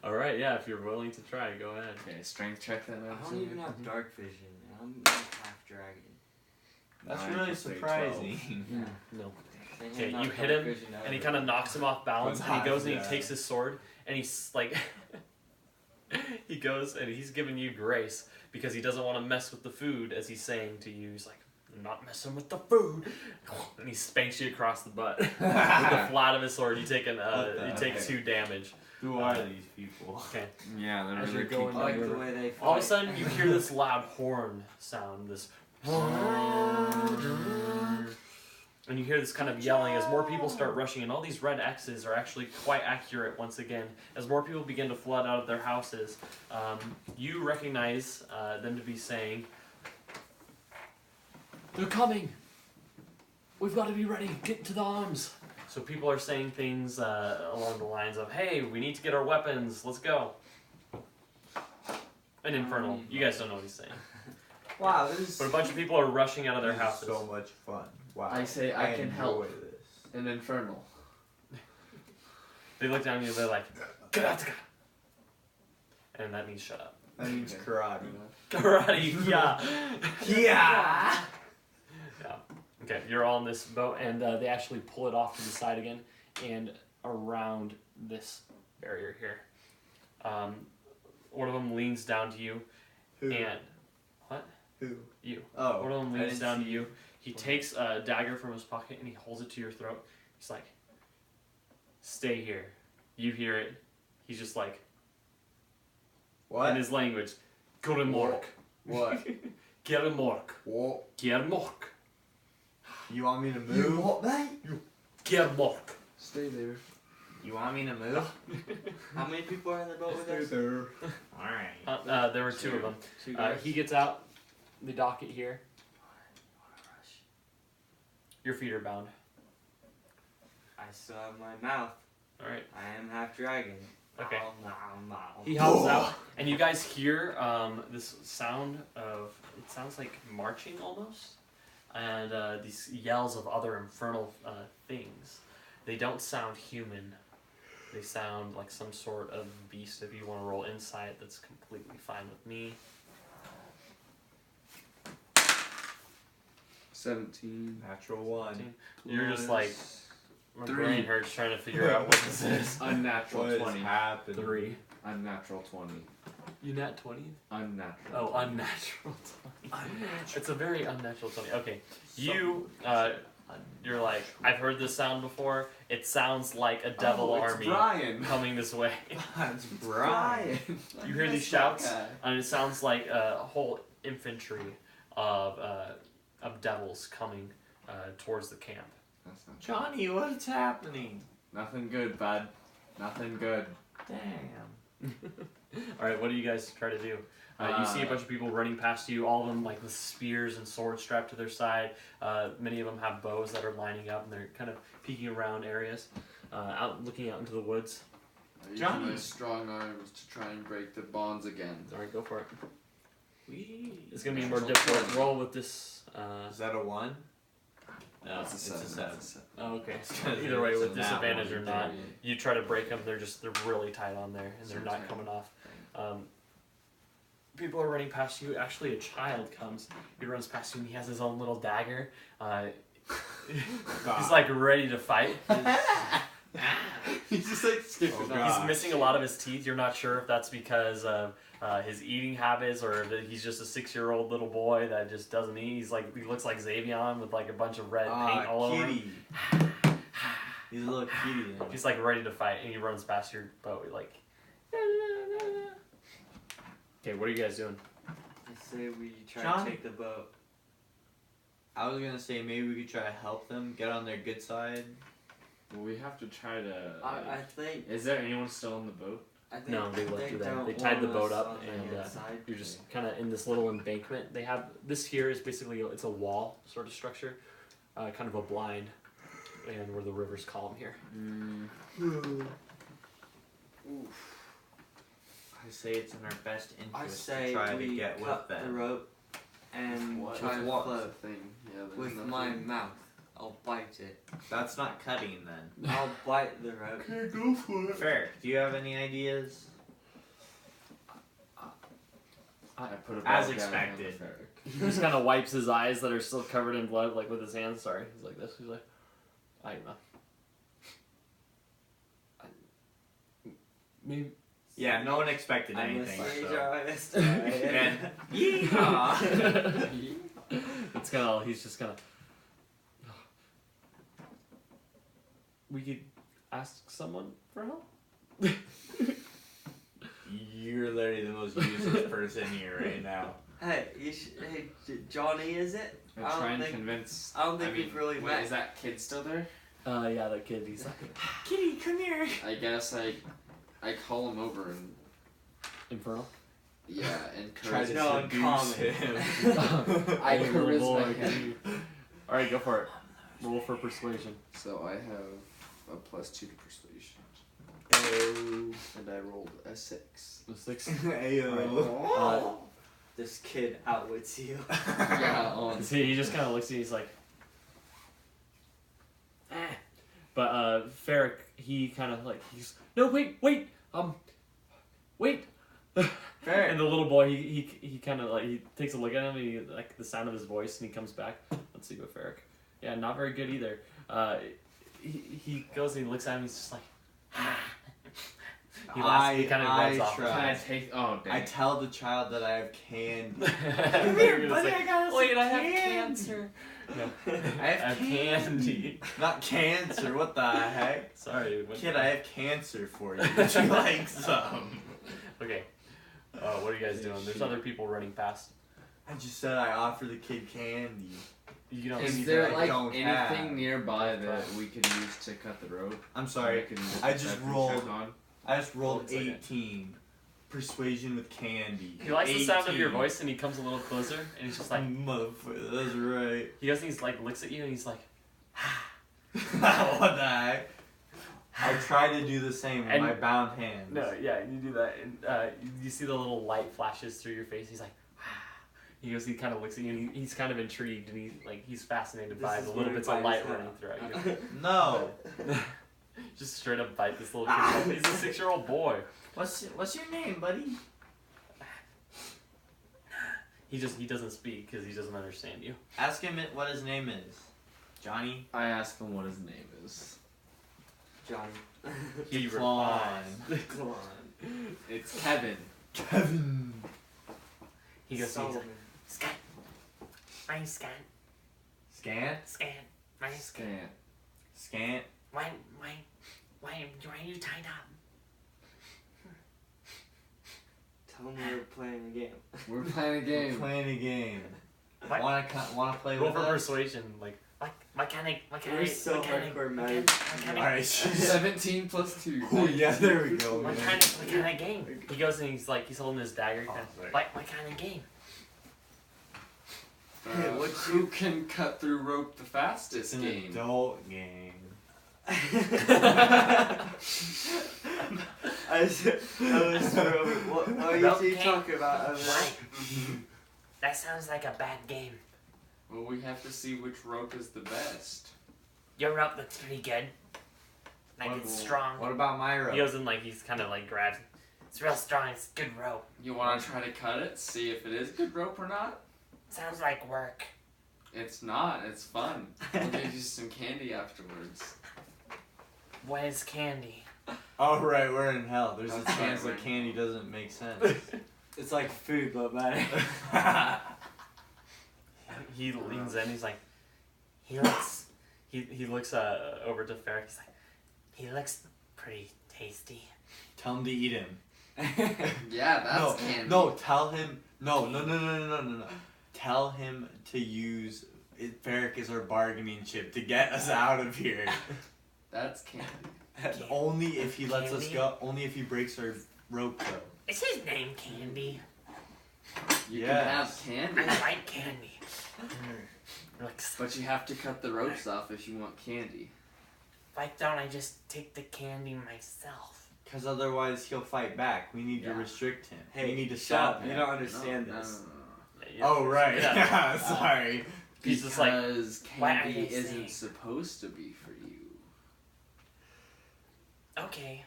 All right, yeah. If you're willing to try, go ahead. Okay, strength check then. I I'm don't assuming? even have dark vision. I'm half dragon. That's 9 really plus 3, surprising. No. They Okay, have not you hit dark him, vision And he ever. kind of knocks him off balance, and he goes and he Yeah. takes his sword, and he's like, he goes and he's giving you grace because he doesn't want to mess with the food, as he's saying to you. He's like, I'm not messing with the food, and he spanks you across the butt with the flat of his sword. You take heck? 2 damage. Who are these people? Okay. Yeah, they're As really you're going I like down the the way they fight. All of a sudden, you hear this loud horn sound, this. And you hear this kind of yelling as more people start rushing, and all these red X's are actually quite accurate once again. As more people begin to flood out of their houses, you recognize them to be saying, "They're coming! We've got to be ready. Get to the arms!" So people are saying things along the lines of, "Hey, we need to get our weapons. Let's go." An infernal. You guys don't know what he's saying. Wow, this is. But a bunch of people are rushing out of their This is houses. so much fun. Wow. I say I can help. enjoy this. An infernal. They look down at you, they're like, "Karateka." And that means shut up. That means Okay. karate. Karate, yeah. Yeah. Yeah. Okay, you're all in this boat, and they actually pull it off to the side again and around this barrier here. One of them leans down to you, Who? and what? Who? You. Oh. One of them I leans didn't down to see you. He takes a dagger from his pocket and he holds it to your throat. He's like, "Stay here." You hear it. He's just like, What? in his language, "Guremork." What? Guremork. What? Guremork. You want me to move? what, mate? Guremork. Stay there. You want me to move? How many people are in the boat with us? there. Alright. There were 2 of them. 2 guys. He gets out the docket here. Your feet are bound. I still have my mouth. All right. I am half dragon. Okay. Nom. He hops out, and you guys hear this sound of, it sounds like marching almost, and these yells of other infernal things. They don't sound human. They sound like some sort of beast. If you want to roll insight, that's completely fine with me. 17. Natural 1. You're just like, my 3. brain hurts trying to figure out what this is. Unnatural What is 20. happening? 3. Unnatural 20. You nat 20? Unnatural. Oh, unnatural 20. It's a very unnatural 20. Okay, you, you're like, I've heard this sound before. It sounds like a devil army Brian. coming this way. That's Brian. You hear these shouts, and it sounds like a whole infantry of devils coming towards the camp. That's not Johnny, what's happening? Nothing good, bud. Nothing good. Damn. All right, what do you guys try to do? You see a bunch of people running past you, all of them like with spears and swords strapped to their side. Many of them have bows that are lining up, and they're kind of peeking around areas, looking out into the woods. I use Johnny. my strong arms to try and break the bonds again. All right, go for it. It's gonna be more difficult. Roll with this. Is that a 1? No, it's a 7. Oh, okay. gonna Either way, it's with a nat disadvantage one. or not, you try to break them. They're really tight on there, and they're So not tight. coming off. People are running past you. Actually, a child comes. He runs past you, and he has his own little dagger. He's like ready to fight. He's just like skipping. Oh, God. He's missing a lot of his teeth. You're not sure if that's because of his eating habits or that he's just a 6-year-old little boy that just doesn't eat. He looks like Xavion with like a bunch of red paint all over him. He's a little kitty. He's like ready to fight, and he runs past your boat like. Okay, what are you guys doing? I say we try John? to take the boat. I was gonna say maybe we could try to help them get on their good side. Well, we have to try to. I think. Is there anyone still on the boat? I think No, they left you there. don't They tied the want boat us up, on the and inside. you're just kind of in this little embankment. They have this here is basically it's a wall sort of structure, kind of a blind, and where the river's calm here. I say it's in our best I interest say to try to we get with cut the them. rope and What? try to With what? float Thing. Yeah, there's with nothing. my mouth. I'll bite it. That's not cutting then. I'll bite the rope. Go for it. Fair. Do you have any ideas? I put a As ball down expected. on the ferret. He just kind of wipes his eyes that are still covered in blood, like with his hands. Sorry, he's like this. He's like, I don't know. Maybe. Yeah, no one expected I'm a anything. stage So. artist. And yeehaw! It's kind of. He's just kind of. We could ask someone for help. You're literally the most useless person here right now. Hey, Johnny, is it? And I don't try and think- convince. I don't think we've really wait, met. is that kid still there? Yeah, that kid. He's like, Kitty, come here. I guess I call him over and Infernal. yeah, Try to No, seduce calm him. I Hey, little charisma boy. him. All right, go for it. Roll for persuasion. So I have a +2 to persuasion, Ayo. and I rolled a 6. The 6. Ayo. This kid outwits you. Yeah, on. See, he just kind of looks at you. He's like, eh. But Ferric, he kind of like he's no wait, wait. Fair. And the little boy, he kind of like he takes a look at him. And he like the sound of his voice, and he comes back. Let's see what Ferric. Yeah, not very good either. He goes and he looks at him. He's just like. He laughs. He kind of runs off. try. Can I take? Oh, dang. I tell the child that I have candy. Come here, buddy, I got Wait, some I have candy." cancer. No. I have candy. Not cancer. What the heck? Sorry. Kid, I have cancer for you. Would you like some? Okay. What are you guys doing? There's other people running past. I just said I offer the kid candy. You don't Is see there I like don't anything have. nearby that we could use to cut the rope? I'm sorry. We can I just check and rolled- check on? I just rolled Looks like it. 18. Persuasion with candy. He likes the sound of your 18. voice, and he comes a little closer, and he's just like, Motherfucker, that's right. he goes and he's like, looks at you, and he's like, What the heck? I try to do the same with And- my bound hands. no, yeah, you do that, and you see the little light flashes through your face. He's like, he goes, he kind of looks at you, and he's kind of intrigued, and he's fascinated by This the is little where bits he of bites light his running head throughout you. No. Just straight up bite this little kid. He's a 6-year-old boy. What's your name, buddy? He doesn't speak because he doesn't understand you. Ask him what his name is. Johnny? I ask him what his name is. Johnny. He Decline. replies. Come on. It's Kevin. Kevin. He goes, Solomon. Scan. My scan. Scant? Scan. My scan. Scant. Scant? Why are you tied up? Tell him we're playing a game. We're playing a We're game. playing a game. What? Wanna play roll with for us? persuasion. Like, What kind of We're so hardcore married. Alright. 17 plus 2. Oh yeah, there we go, What man. kind of game? he goes and he's like, he's holding his dagger. Kind of, What kind of game? Who can cut through rope the fastest It's an game? adult game. I was what are you Rope two game? talking about over Why? That sounds like a bad game. Well, we have to see which rope is the best. Your rope looks pretty good. Like it's strong. What about my rope? He goes and like he's kind of like grabs. It's real strong. It's good rope. You want to try to cut it, see if it is good rope or not? Sounds like work. It's not. It's fun. We'll give you some candy afterwards. What is candy? Oh right, we're in hell. There's a That's chance right, that candy doesn't make sense. It's like food, but better. He leans in. He's like, he looks. He looks over to Ferric. He's like, He looks pretty tasty. Tell him to eat him. Yeah, that's No, candy. no, tell him. No. Tell him to use Ferric as our bargaining chip to get us out of here. That's candy. Only if he lets us Candy? go. Only if he breaks our rope, though. Is his name Candy? You Yes. can have candy, I like candy. Looks. but you have to cut the ropes off if you want candy. Why don't I just take the candy myself? Because otherwise he'll fight back. We need to Yeah. restrict him. Hey, we need to shut stop up. him. You don't understand No, this. Oh right. Yeah. Yeah. Sorry. He's just like, Because Why are candy they isn't saying- supposed to be for you. Okay,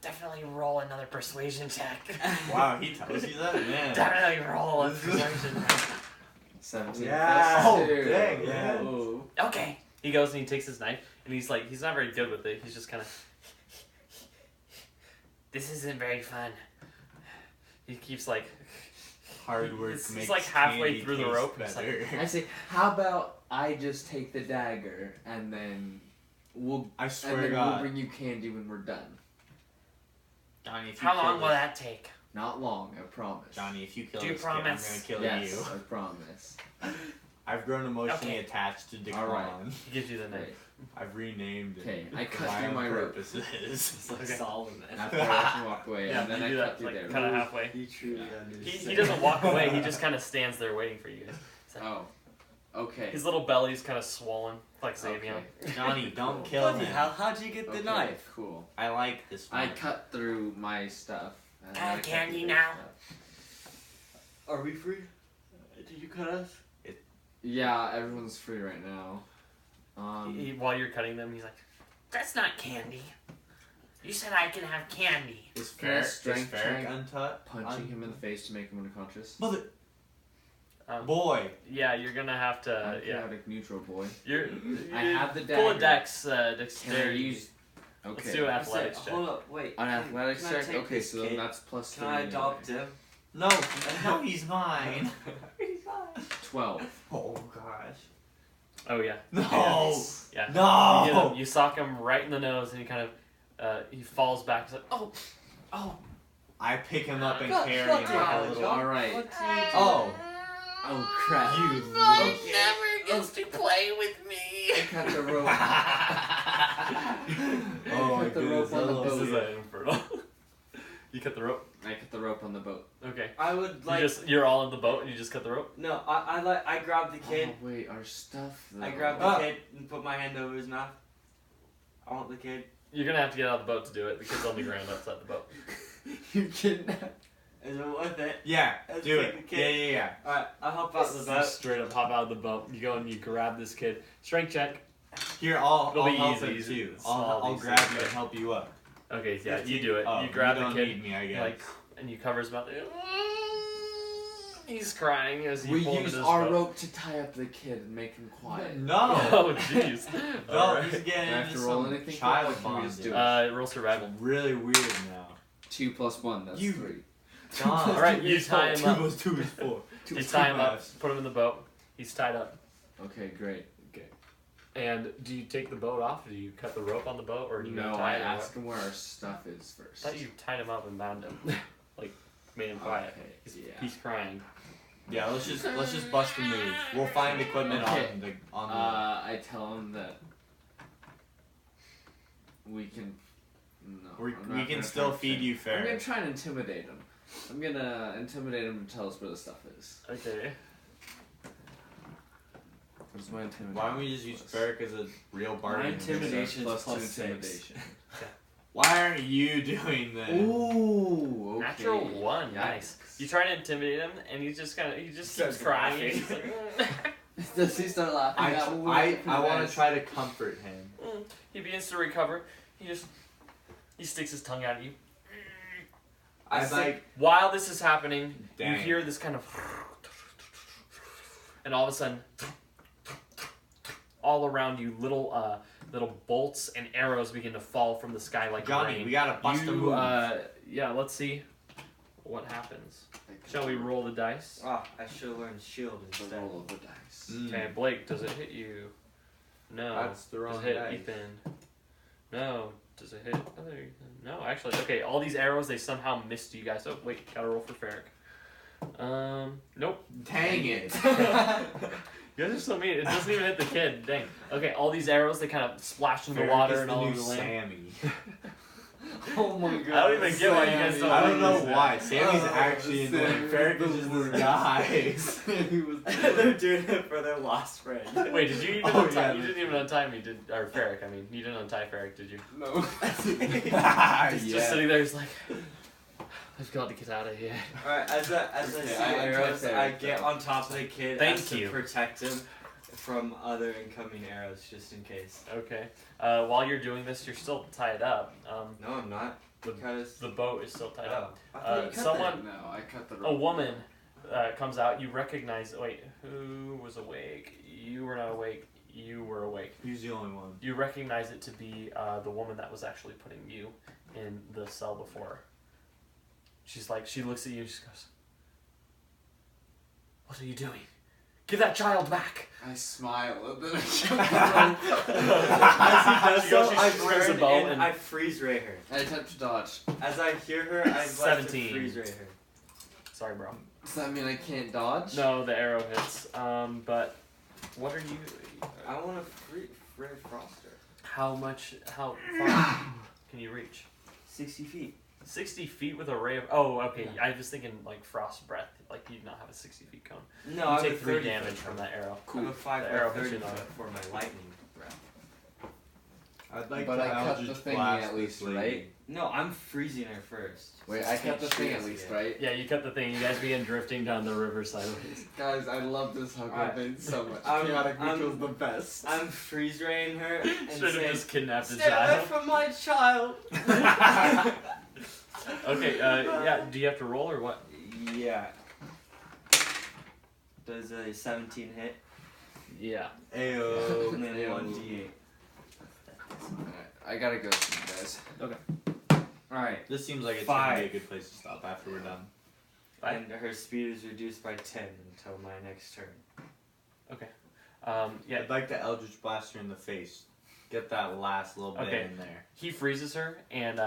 definitely roll another persuasion check. Wow, he tells you that, man. Definitely roll a persuasion check. 17 Yeah. plus Oh, 2. dang, yeah. Oh. Okay. he goes and he takes his knife and he's like, he's not very good with it. He's just kind of. This isn't very fun. He keeps like. Hard work He's makes like halfway candy through the taste rope. It's better. I say, how about I just take the dagger and then we'll I and swear then to we'll God. bring you candy when we're done. Johnny, if you How kill long will this- that take? Not long, I promise. Johnny, if you kill Do you this kid, I'm promise? gonna kill Yes, you. I promise. I've grown emotionally Okay. attached to Declan. Alright. He gives you the knife. Great. I've renamed it. Okay, I for cut my through own my rope. purposes. It's like Okay. Solomon. After I watch him walk away, Yeah, and then you I do cut that through like there. kind of halfway. He truly understands. He doesn't walk away. He just kind of stands there waiting for you guys. Oh, okay. His little belly's kind of swollen, like Xavier. Okay. Johnny, don't kill Bloody him. hell, how'd you get the Okay, knife? Cool. I like this one. I cut through my stuff. And then I cut candy through now? their stuff. Are we free? Did you cut us? Yeah, everyone's free right now. While you're cutting them, he's like, That's not candy. You said I can have candy. Is Can I Ferric strength check? untouched? Punching him in the face to make him unconscious. Mother, boy. boy. Yeah, you're gonna have to. I'm Yeah, chaotic neutral, boy. you're. I have the Pull a dagger. dex, Can I dexterity. use? Okay. Let's do an I athletics said, check. hold up, wait. An athletics can I check? take Okay, this so then kid? that's plus Can I 3 adopt him? No, no, he's mine. 12. Oh gosh. Oh yeah. No. Yeah. No. You, hit him, you sock him right in the nose, and he kind of he falls back. He's like, oh. I pick him up and God, carry him fuck like yeah, a little. John. Alright. What do you do? Oh, Oh crap. you Mom little. never gets to play with me. I cut the rope. Oh my Cut the rope goodness. on the I love This boat. is an infernal. You cut the rope. I cut the rope on the boat. Okay. I would like. You're all in the boat, and you just cut the rope. No, I grabbed the kid. Oh wait, our stuff. Though. I grabbed the Ah. kid and put my hand over his mouth. I want the kid. You're gonna have to get out of the boat to do it. The kid's on the ground outside the boat. You kidnapped. Is it worth it? Yeah, Let's do take it. the Yeah, kid. yeah, yeah. Alright, I'll hop out the You boat. straight up hop out of the boat. You go and you grab this kid. Strength check. Here, I'll It'll be help easy, him easy. too. It's all I'll these grab things, you right? and help you up. Okay, yeah, you do it. Oh, you grab you the don't kid. need me, I guess. Like, and you cover his mouth. He's crying as you We pull him use into this our boat. rope to tie up the kid and make him quiet. No. Oh jeez. No, Alright. he's getting Do I have into to roll some anything? child Or can we just do bondage. it? Roll survival. Really weird now. 2 plus 1, that's You- 3. John. Alright, you tie him 2 up. plus 2 is 4. You tie him up, put him in the boat. He's tied up. Okay, great. And do you take the boat off? Or do you cut the rope on the boat, or do you No, tie I it? asked him where our stuff is I first. thought you tied him up and bound him, like made him quiet. Okay, He's, yeah. he's crying. Yeah, let's just bust a move. We'll find equipment Okay. on the I tell him that we can. No, we I'm not can gonna still try to feed say- you I'm gonna fair. try and intimidate him. I'm gonna intimidate him and tell us where the stuff is. Okay. What is my intimidation? Why don't we just use plus? Ferric as a real My bargain? intimidation is Plus 2 plus 6. intimidation. Why aren't you doing this? Ooh, okay. Natural 1, nice. You try to intimidate him, and he just keeps Starts crying. laughing. He's like, Does he start laughing? I want to try to comfort him. He begins to recover. He sticks his tongue out at you. I like. While this is happening, you Dang. hear this kind of, and all of a sudden, all around you, little bolts and arrows begin to fall from the sky like Johnny, rain. we gotta bust a move. Yeah, let's see what happens. Shall we roll the dice? Oh, I should have learned shield instead. Roll of the dice. Okay, Blake, does it hit you? No. That's the wrong Does it hit dice. Ethan? No. Does it hit other Ethan? No, actually. Okay, all these arrows, they somehow missed you guys. Oh, wait, gotta roll for Ferric. Nope. Dang it. You guys are so mean. It doesn't even hit the kid. Dang. Okay, all these arrows, they kind of splash in the water and all over the land. Sammy. Oh my god. I don't even get why you guys don't I like don't know this. why. Sammy's Oh, actually Sammy annoying. Ferric was is just the this worst. guy. He was They're doing it for their lost friend. Wait, did you even Oh, untie? yeah, You didn't even untie me, or Ferric? I mean, you didn't untie Ferric, did you? No. Just sitting there, he's like, I've got to get out of here. Alright, as I see I it right goes, there. I get on top of the kid Thank as to you. protect him from other incoming arrows, just in case. Okay. While you're doing this, you're still tied up. No, I'm not. Because The boat is still tied up. I thought you cut Someone, No, I cut the rope. a woman, comes out. You recognize. Wait, who was awake? You were not awake. You were awake. He's the only one. You recognize it to be the woman that was actually putting you in the cell before. She's like, she looks at you and she goes, "What are you doing? Give that child back!" I smile and then I cut As he does She so, goes, she I springs a turn bow and and- I freeze ray her. the I attempt to dodge. As I hear her, I'd like to 17. freeze ray her. Sorry, bro. Does that mean I can't dodge? No, the arrow hits. But what are you? I want to free frost her. How far can you reach? 60 feet. 60 feet with a ray of. Oh, okay. I was thinking like frost breath. Like you do not have a 60 feet cone. No, You I'm take a 3 30 damage foot. from that arrow. I'm a 5 The by arrow 30 hits you foot on it. for my lightning breath. I'd like But to I cut Eldritch the thing blast at least, this lady. right? No, I'm freezing her first. Wait, I cut the thing at least, right? Yeah, you cut the thing. You guys begin drifting down the river sideways. Guys, I love this Hell Alright. Campaign so much. I'm- Chaotic I'm- Ritual's the best. I'm freeze raying her and Should have saying, just kidnapped the "Stay away child. from my child." Okay. Yeah. Do you have to roll or what? Yeah. Does a 17 hit? Yeah. Ayo. And then Ew. 1d8. Alright, I gotta go soon, guys. Alright. This seems like it's gonna be a 5. good place to stop after we're done. And her speed is reduced by 10 until my next turn. Yeah. I'd like to Eldritch blast her in the face. Get that last little bit Okay. in there. He freezes her, and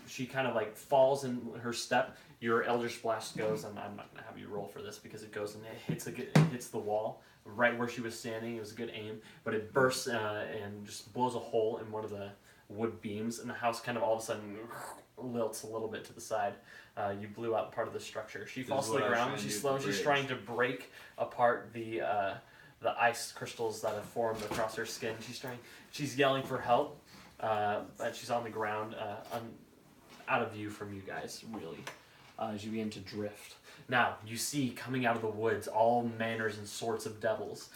she kind of like falls in her step. Your Eldritch Blast goes, and I'm not gonna have you roll for this because it goes and it hits the wall right where she was standing. It was a good aim, but it bursts and just blows a hole in one of the wood beams, and the house kind of all of a sudden lilts a little bit to the side. You blew out part of the structure. She This falls is to the what I was ground. trying to She's do slow. with the She's bridge. trying to break apart the ice crystals that have formed across her skin. She's yelling for help, but she's on the ground, out of view from you guys, really, as you begin to drift. Now, you see coming out of the woods all manners and sorts of devils.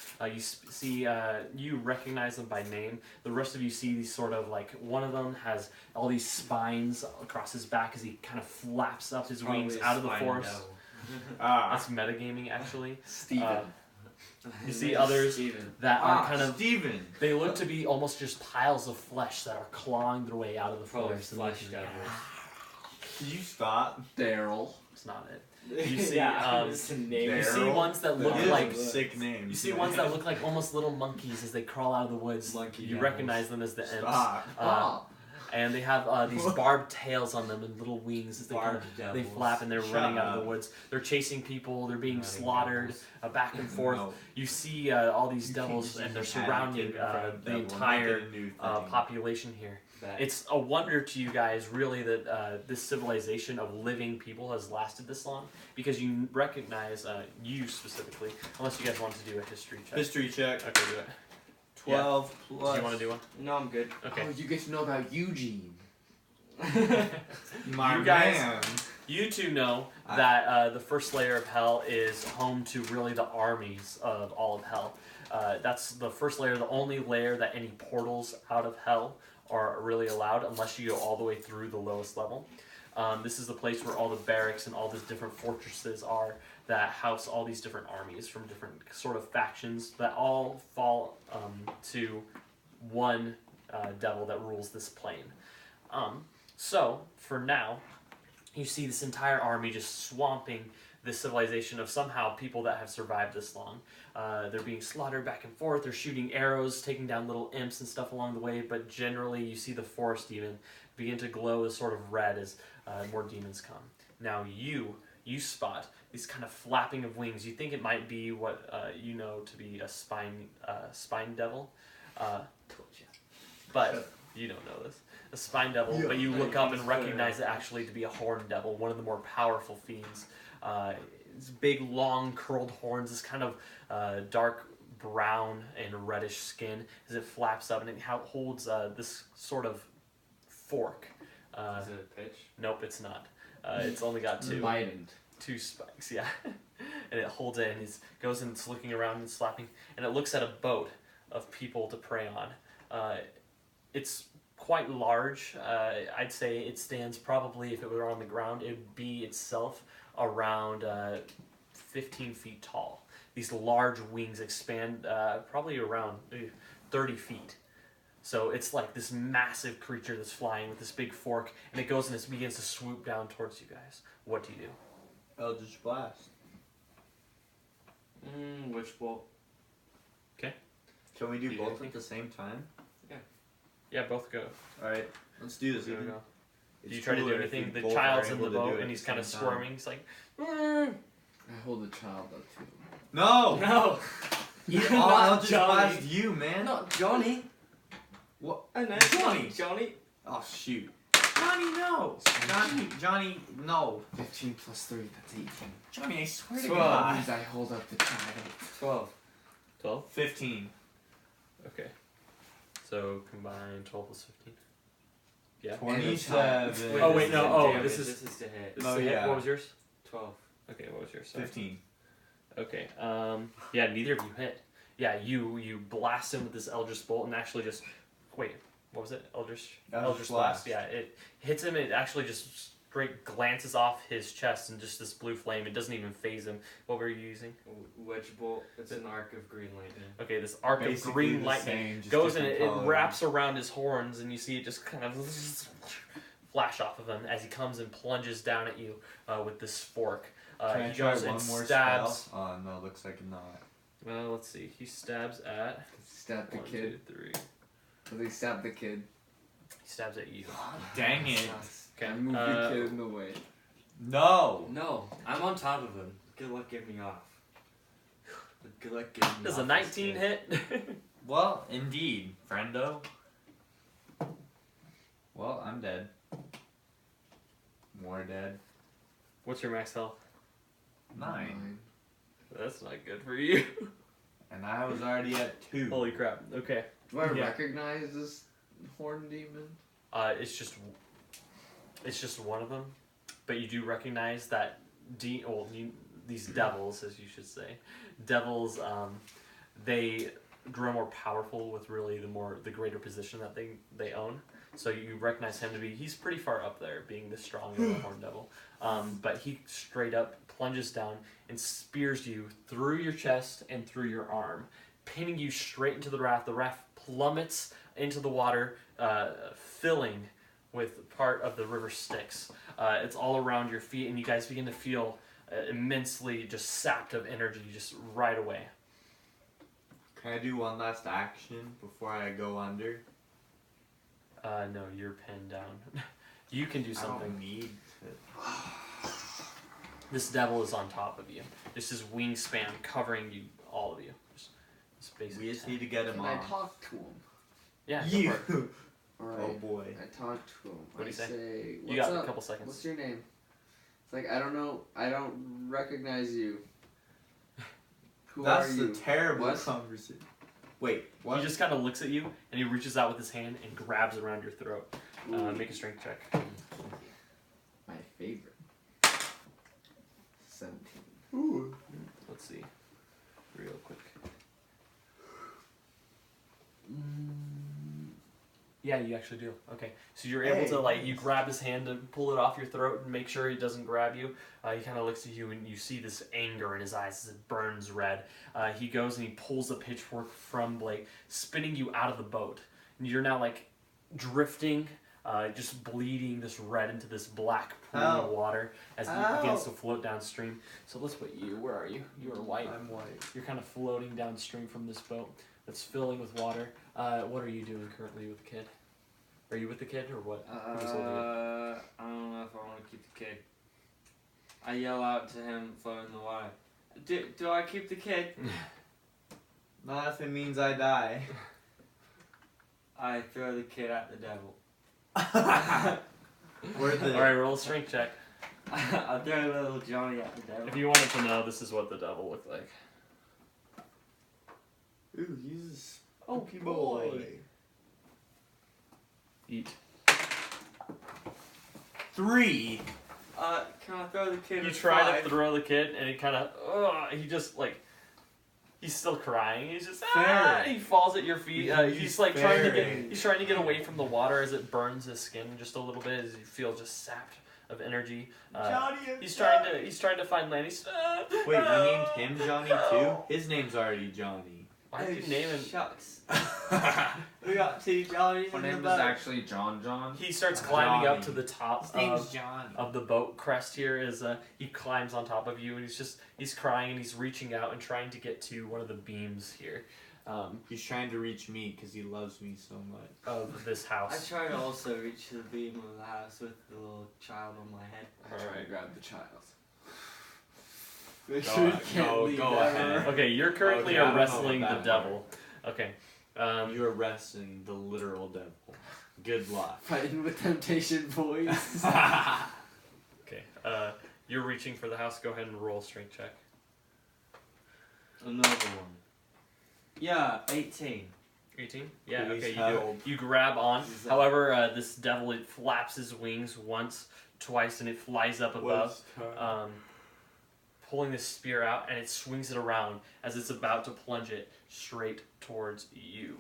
You recognize them by name. The rest of you see these sort of like, one of them has all these spines across his back as he kind of flaps up his wings out of the forest. That's metagaming, actually. Steven. You see others that are kind of, Steven. they look to be almost just piles of flesh that are clawing their way out of the Probably forest. and flesh looking at devils. Can you stop? Daryl. It's not it. You see, it's a name. You see Daryl? ones that look Those are like, sick names. you see ones that look like almost little monkeys as they crawl out of the woods. Monkey You devils. recognize them as the imps. Stop. And they have these barbed tails on them and little wings as they kind Barbed of, they devils. flap and they're Shut running out of up. the woods. They're chasing people. They're being Running slaughtered devils. back and forth. No. You see all these You can't devils just and they're use a cat surrounding kid in front of the devil. Make entire it a new thing. population here. That- It's a wonder to you guys, really, that this civilization of living people has lasted this long, because you recognize, you specifically, unless you guys want to do a history check. History check. Okay, do it. 12 Do plus. you want to do one? No, I'm good. Okay. Oh, you get to know about Eugene. My You guys- man. You two know that the first layer of hell is home to really the armies of all of hell. That's the first layer, the only layer that any portals out of hell are really allowed unless you go all the way through the lowest level. This is the place where all the barracks and all the different fortresses are that house all these different armies from different sort of factions that all fall to one devil that rules this plane. So, for now, you see this entire army just swamping this civilization of somehow people that have survived this long. They're being slaughtered back and forth, they're shooting arrows, taking down little imps and stuff along the way, but generally you see the forest even begin to glow as sort of red as more demons come. Now you spot these kind of flapping of wings. You think it might be what you know to be a spine devil. But you don't know this. A spine devil, but you look up and recognize it actually to be a horn devil, one of the more powerful fiends. It's big, long, curled horns, this kind of dark brown and reddish skin as it flaps up, and it holds this sort of fork. Is it a pitch? Nope, it's not. It's only got two spikes, yeah. And it holds it, and it goes and it's looking around and slapping, and it looks at a boat of people to prey on. It's quite large. I'd say it stands probably, if it were on the ground, it would be itself around 15 feet tall. These large wings expand probably around 30 feet. So it's like this massive creature that's flying with this big fork, and it goes and it begins to swoop down towards you guys. What do you do? Eldritch Blast. Which bolt? Can we do Do both anything? at the same time? Yeah, both go. Alright, let's do this. Go, Ethan. go. Do you It's try to do cooler if anything? we The both child's are in the able to do boat it and at he's the kind of same time. squirming. He's like, I hold the child up too. No! No! I'll Not Eldritch Johnny. Blast you, man. Not Johnny! What? I know, Johnny. Johnny! Oh, shoot. Johnny, no! Johnny, no. 15 plus 3, that's 18. Johnny, I swear to 12. God. Means I hold up the child. 12. 12? 15. Okay. So combine 12 plus 15. Yeah. 27. Oh, wait, this no, is oh, damage. this This is- is to hit. This Oh, is a hit. yeah. What was yours? 12. Okay, what was yours? Sorry. 15. Okay. Yeah, neither of you hit. Yeah, you blast him with this Eldritch bolt and actually just wait. What was it? Eldritch Eldritch blast. Blast. Yeah, it hits him. It actually just straight glances off his chest and just this blue flame. It doesn't even phase him. What were you using? Wedge bolt. It's an arc of green lightning. Okay, this arc Basically of green the lightning same, just goes and different it color. wraps around his horns, and you see it just kind of flash off of him as he comes and plunges down at you with this fork. Can I He try goes one and more stabs. spell? Oh, no, looks like not. Well, let's see. He stabs at Stab the 1, kid. 2, 3. So they stab the kid. He stabs at you. Dang it. Okay. I move the kid in the way. No! No, I'm on top of him. Good luck getting me off. Good luck getting me Does off. a this 19 kid. hit? Well, indeed, friendo. Well, I'm dead. More dead. What's your max health? 9. That's not good for you. And I was already at 2. Holy crap. Okay. Do I Yeah. recognize this horn demon? It's just one of them, but you do recognize that these devils, as you should say, devils. They grow more powerful with really the greater position that they own. So you recognize him to be, he's pretty far up there, being this strong of a horn devil. But he straight up plunges down and spears you through your chest and through your arm, pinning you straight into the raft. The raft plummets into the water, filling with part of the river Styx. It's all around your feet, and you guys begin to feel immensely just sapped of energy just right away. Can I do one last action before I go under? No, you're pinned down. You can do I something. don't need to. This devil is on top of you. This is wingspan covering you, all of you. Just basically. We just need to get him Can I off. talk to him? Yeah. go You! for it. Alright. Oh boy. I talk to him. What do you say? What's You got up? a couple seconds. What's your name? It's like, I don't know. I don't recognize you. Who That's are you? the terrible What? conversation. Wait, what? He just kind of looks at you and he reaches out with his hand and grabs around your throat. Make a strength check. My favorite. 17. Ooh. Let's see. Real quick. Yeah, you actually do. Okay, so you're able to you grab his hand and pull it off your throat and make sure he doesn't grab you. He kind of looks at you and you see this anger in his eyes as it burns red. He goes and he pulls a pitchfork from Blake, spinning you out of the boat. And you're now like drifting, just bleeding this red into this black pool of water as he begins to float downstream. So let's put you. Where are you? You are white. I'm white. You're kind of floating downstream from this boat that's filling with water. What are you doing currently with the kid? Are you with the kid or what? Who's holding you? I don't know if I want to keep the kid. I yell out to him, floating in the water. Do I keep the kid? Not if it means I die. I throw the kid at the devil. Worth it. Alright, roll a strength check. I throw little Johnny at the devil. If you wanted to know, this is what the devil looked like. Ooh, he's a spooky boy. boy. Eat. 3. Can I throw the kid? You at try 5? to throw the kid, and he kind of, he just like, he's still crying. He's just, he falls at your feet. He's like trying to get away from the water as it burns his skin just a little bit, as you feel just sapped of energy. He's trying to find land. He's, Wait, you named him Johnny too? His name's already Johnny. why did you name him? Shucks. We got 2 Johnnies My in the name is boat. actually John. He starts climbing up Johnny. to the top His name's Johnny. of the boat crest here as he climbs on top of you, and he's crying and he's reaching out and trying to get to one of the beams here He's trying to reach me because he loves me so much. of this I house. try to also reach the beam of the house with the little child on my head. I try to grab the child. Go ahead. Okay, you're currently Okay, I don't know wrestling the about that devil. Okay. You're wrestling the literal devil. Good luck. Fighting with temptation, boys. Okay. You're reaching for the house. Go ahead and roll a strength check. Another one. Yeah, 18. 18? Yeah, Please okay, you help. do. You grab on. Is that- However, this devil, it flaps his wings once, twice, and it flies up above, pulling this spear out, and it swings it around as it's about to plunge it straight towards you.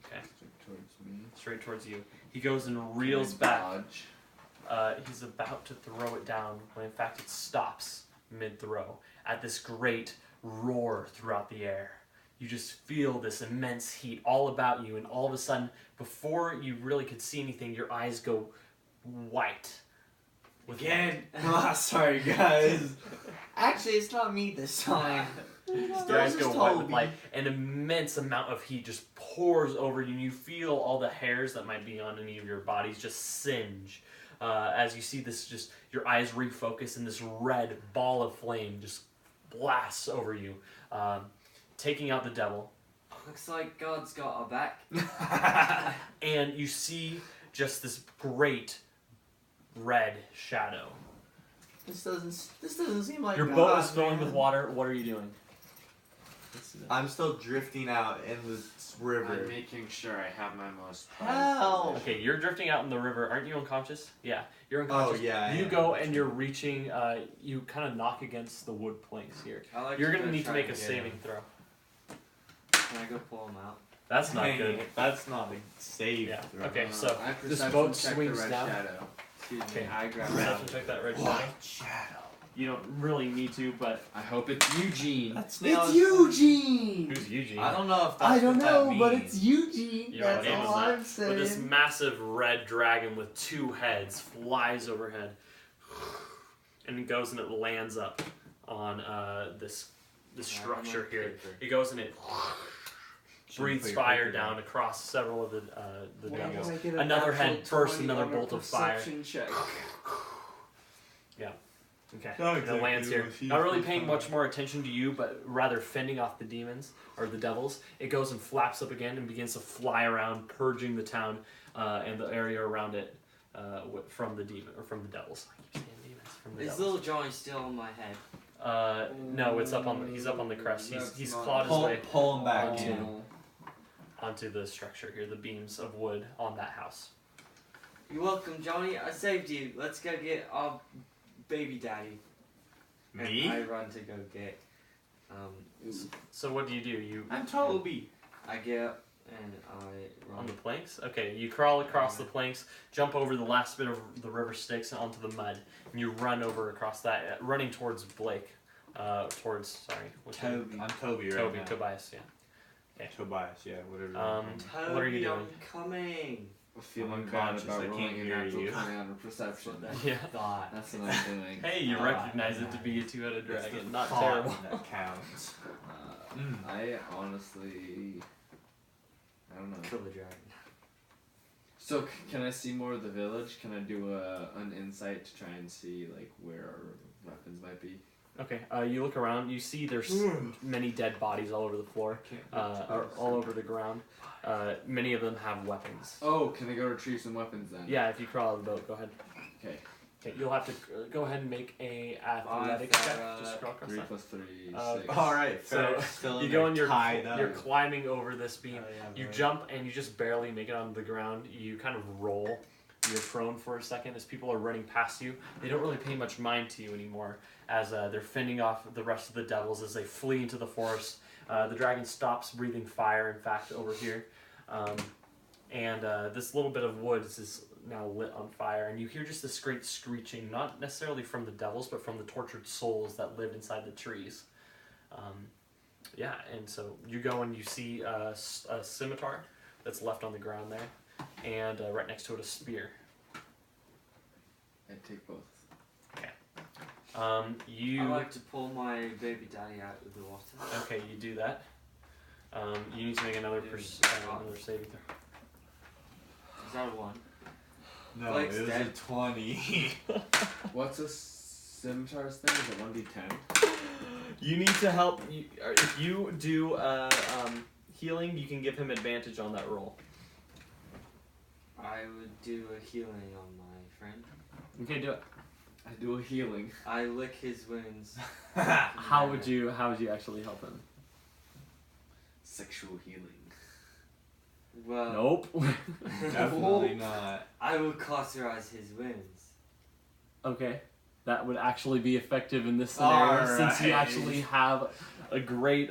Okay, Towards me. straight towards you. He goes and reels back. Dodge. He's about to throw it down when in fact it stops mid-throw at this great roar throughout the air. You just feel this immense heat all about you, and all of a sudden, before you really could see anything, your eyes go white. With Again. Sorry, guys. Actually, it's not me this time. Your eyes go white with light. An immense amount of heat just pours over you, and you feel all the hairs that might be on any of your bodies just singe. As you see this, just your eyes refocus, and this red ball of flame just blasts over you, taking out the devil. Looks like God's got our back. And you see just this great red shadow. This doesn't seem like Your God, boat is filling man. with water. What are you doing? I'm still drifting out in this river. I'm making sure I have my most Help! Okay, you're drifting out in the river. Aren't you unconscious? Yeah, you're Oh unconscious. yeah. I You am. go and you're reaching. You kind of knock against the wood planks here. I like You're to gonna go need to try make a and get saving him. throw. Can I go pull him out? That's not Dang, good. That's not a save Yeah. throw. Okay, so I this perception boat check swings the red down. shadow. Excuse Okay. me, I grab Perception him. check that red shadow. White shadow. You don't really need to, but I hope it's Eugene. That's It's Eugene! who's Eugene? I don't know if that's I don't what know, that but means. it's Eugene. You know what That's game is all that? I'm saying. With this massive red dragon with 2 heads flies overhead, and it goes and it lands up on this structure here. It goes and it breathes fire down across several of the Why devils. would I get a Another natural head bursts, 20 another on a bolt of fire. perception check? Okay, Not and it lands exactly here. what he Not really was paying on. much more attention to you, but rather fending off the demons or the devils. It goes and flaps up again and begins to fly around, purging the town and the area around it from the demon or from the devils. I keep saying demons. From the Is devils. little Johnny still on my head? No, it's up on. He's up on the crest. That's He's not- clawed his way Pull him back Oh. in. onto the structure here, the beams of wood on that house. You're welcome, Johnny. I saved you. Let's go get our baby daddy. Me? And I run to go get. So what do? I'm Toby. I get up and I run. On the planks? Okay, you crawl across the planks, jump over the last bit of the river Styx onto the mud, and you run over across that, running towards Blake. I'm Toby right now. Tobias, yeah. Okay. Tobias, yeah, whatever. Toby, what are you doing? I'm coming. I'm feeling I'm bad unconscious, about I rolling can't a hear natural you. 20 on a perception. Yeah. Thought. That's what I'm doing. Hey, you Oh, recognize it to right. be a two-headed It's dragon. the Not thought terrible. that counts. I honestly, I don't know. Kill the dragon. So can I see more of the village? Can I do an insight to try and see like where our weapons might be? Okay, you look around, you see there's many dead bodies all over the floor, or all over the ground. Many of them have weapons. Oh, can I go retrieve some weapons then? Yeah, if you crawl out of the boat, go ahead. Okay. Okay, you'll have to go ahead and make a athletics check. Just crawl across 3 that. plus 3, Uh, 6. Alright, So, still You in go there and you're tied up. climbing over this beam. Oh, yeah, You right. jump and you just barely make it onto the ground. You kind of roll. You're prone for a second as people are running past you. They don't really pay much mind to you anymore as they're fending off the rest of the devils as they flee into the forest. The dragon stops breathing fire, in fact, over here. And this little bit of woods is now lit on fire. And you hear just this great screeching, not necessarily from the devils, but from the tortured souls that lived inside the trees. Yeah, and so you go and you see a scimitar that's left on the ground there. And right next to it, a spear. I take both. You I like to pull my baby daddy out of the water. okay? You do that. You need to make another another saving throw. Is that a 1? No, Blake's it was dead. a 20. What's a scimitar's thing? Is it 1d10? You need to help. If you do healing, you can give him advantage on that roll. I would do a healing on my friend. Okay, do it. I do a healing. I lick his wounds. How would you actually help him? Sexual healing. Well, Nope. Definitely not. I will cauterize his wounds. Okay, that would actually be effective in this scenario since you Alright. actually have a great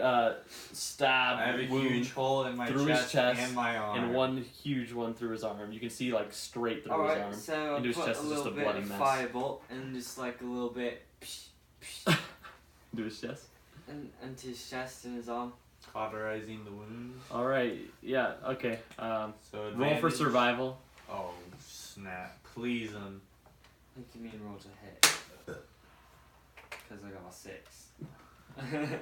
stab I have a wound huge hole in my through his chest and my arm. and one huge one through his arm. You can see like straight through his Alright, arm. so I into his put chest a is just little a bit bloody of mess. firebolt and just like a little bit Into his chest. into his chest and his arm. Cauterizing the wounds. All right. Yeah. Okay. So Roll for advantage. survival. Oh snap! Please I think you mean roll to hit. Because I got a 6.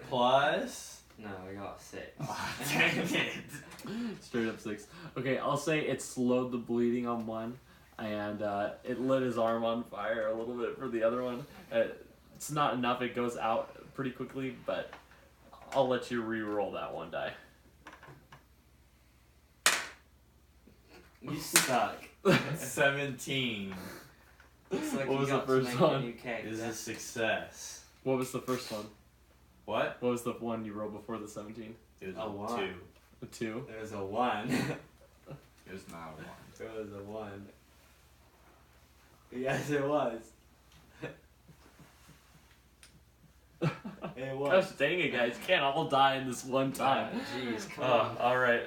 plus. No, I got a 6. Oh, dang it! Straight up 6. Okay. I'll say it slowed the bleeding on one, and it lit his arm on fire a little bit for the other one. It's not enough. It goes out pretty quickly, but I'll let you re-roll that one die. You suck. 17 Looks like What you was got the first to make one? a new cake. is a success. What was the first one? What? What was the one you rolled before the 17? It was A a one. 2. A 2. There was a 1. It was not a 1. There was a 1. Yes, it was. It Gosh was. dang it, guys! Can't all die in this one time. Jeez, come on. All right.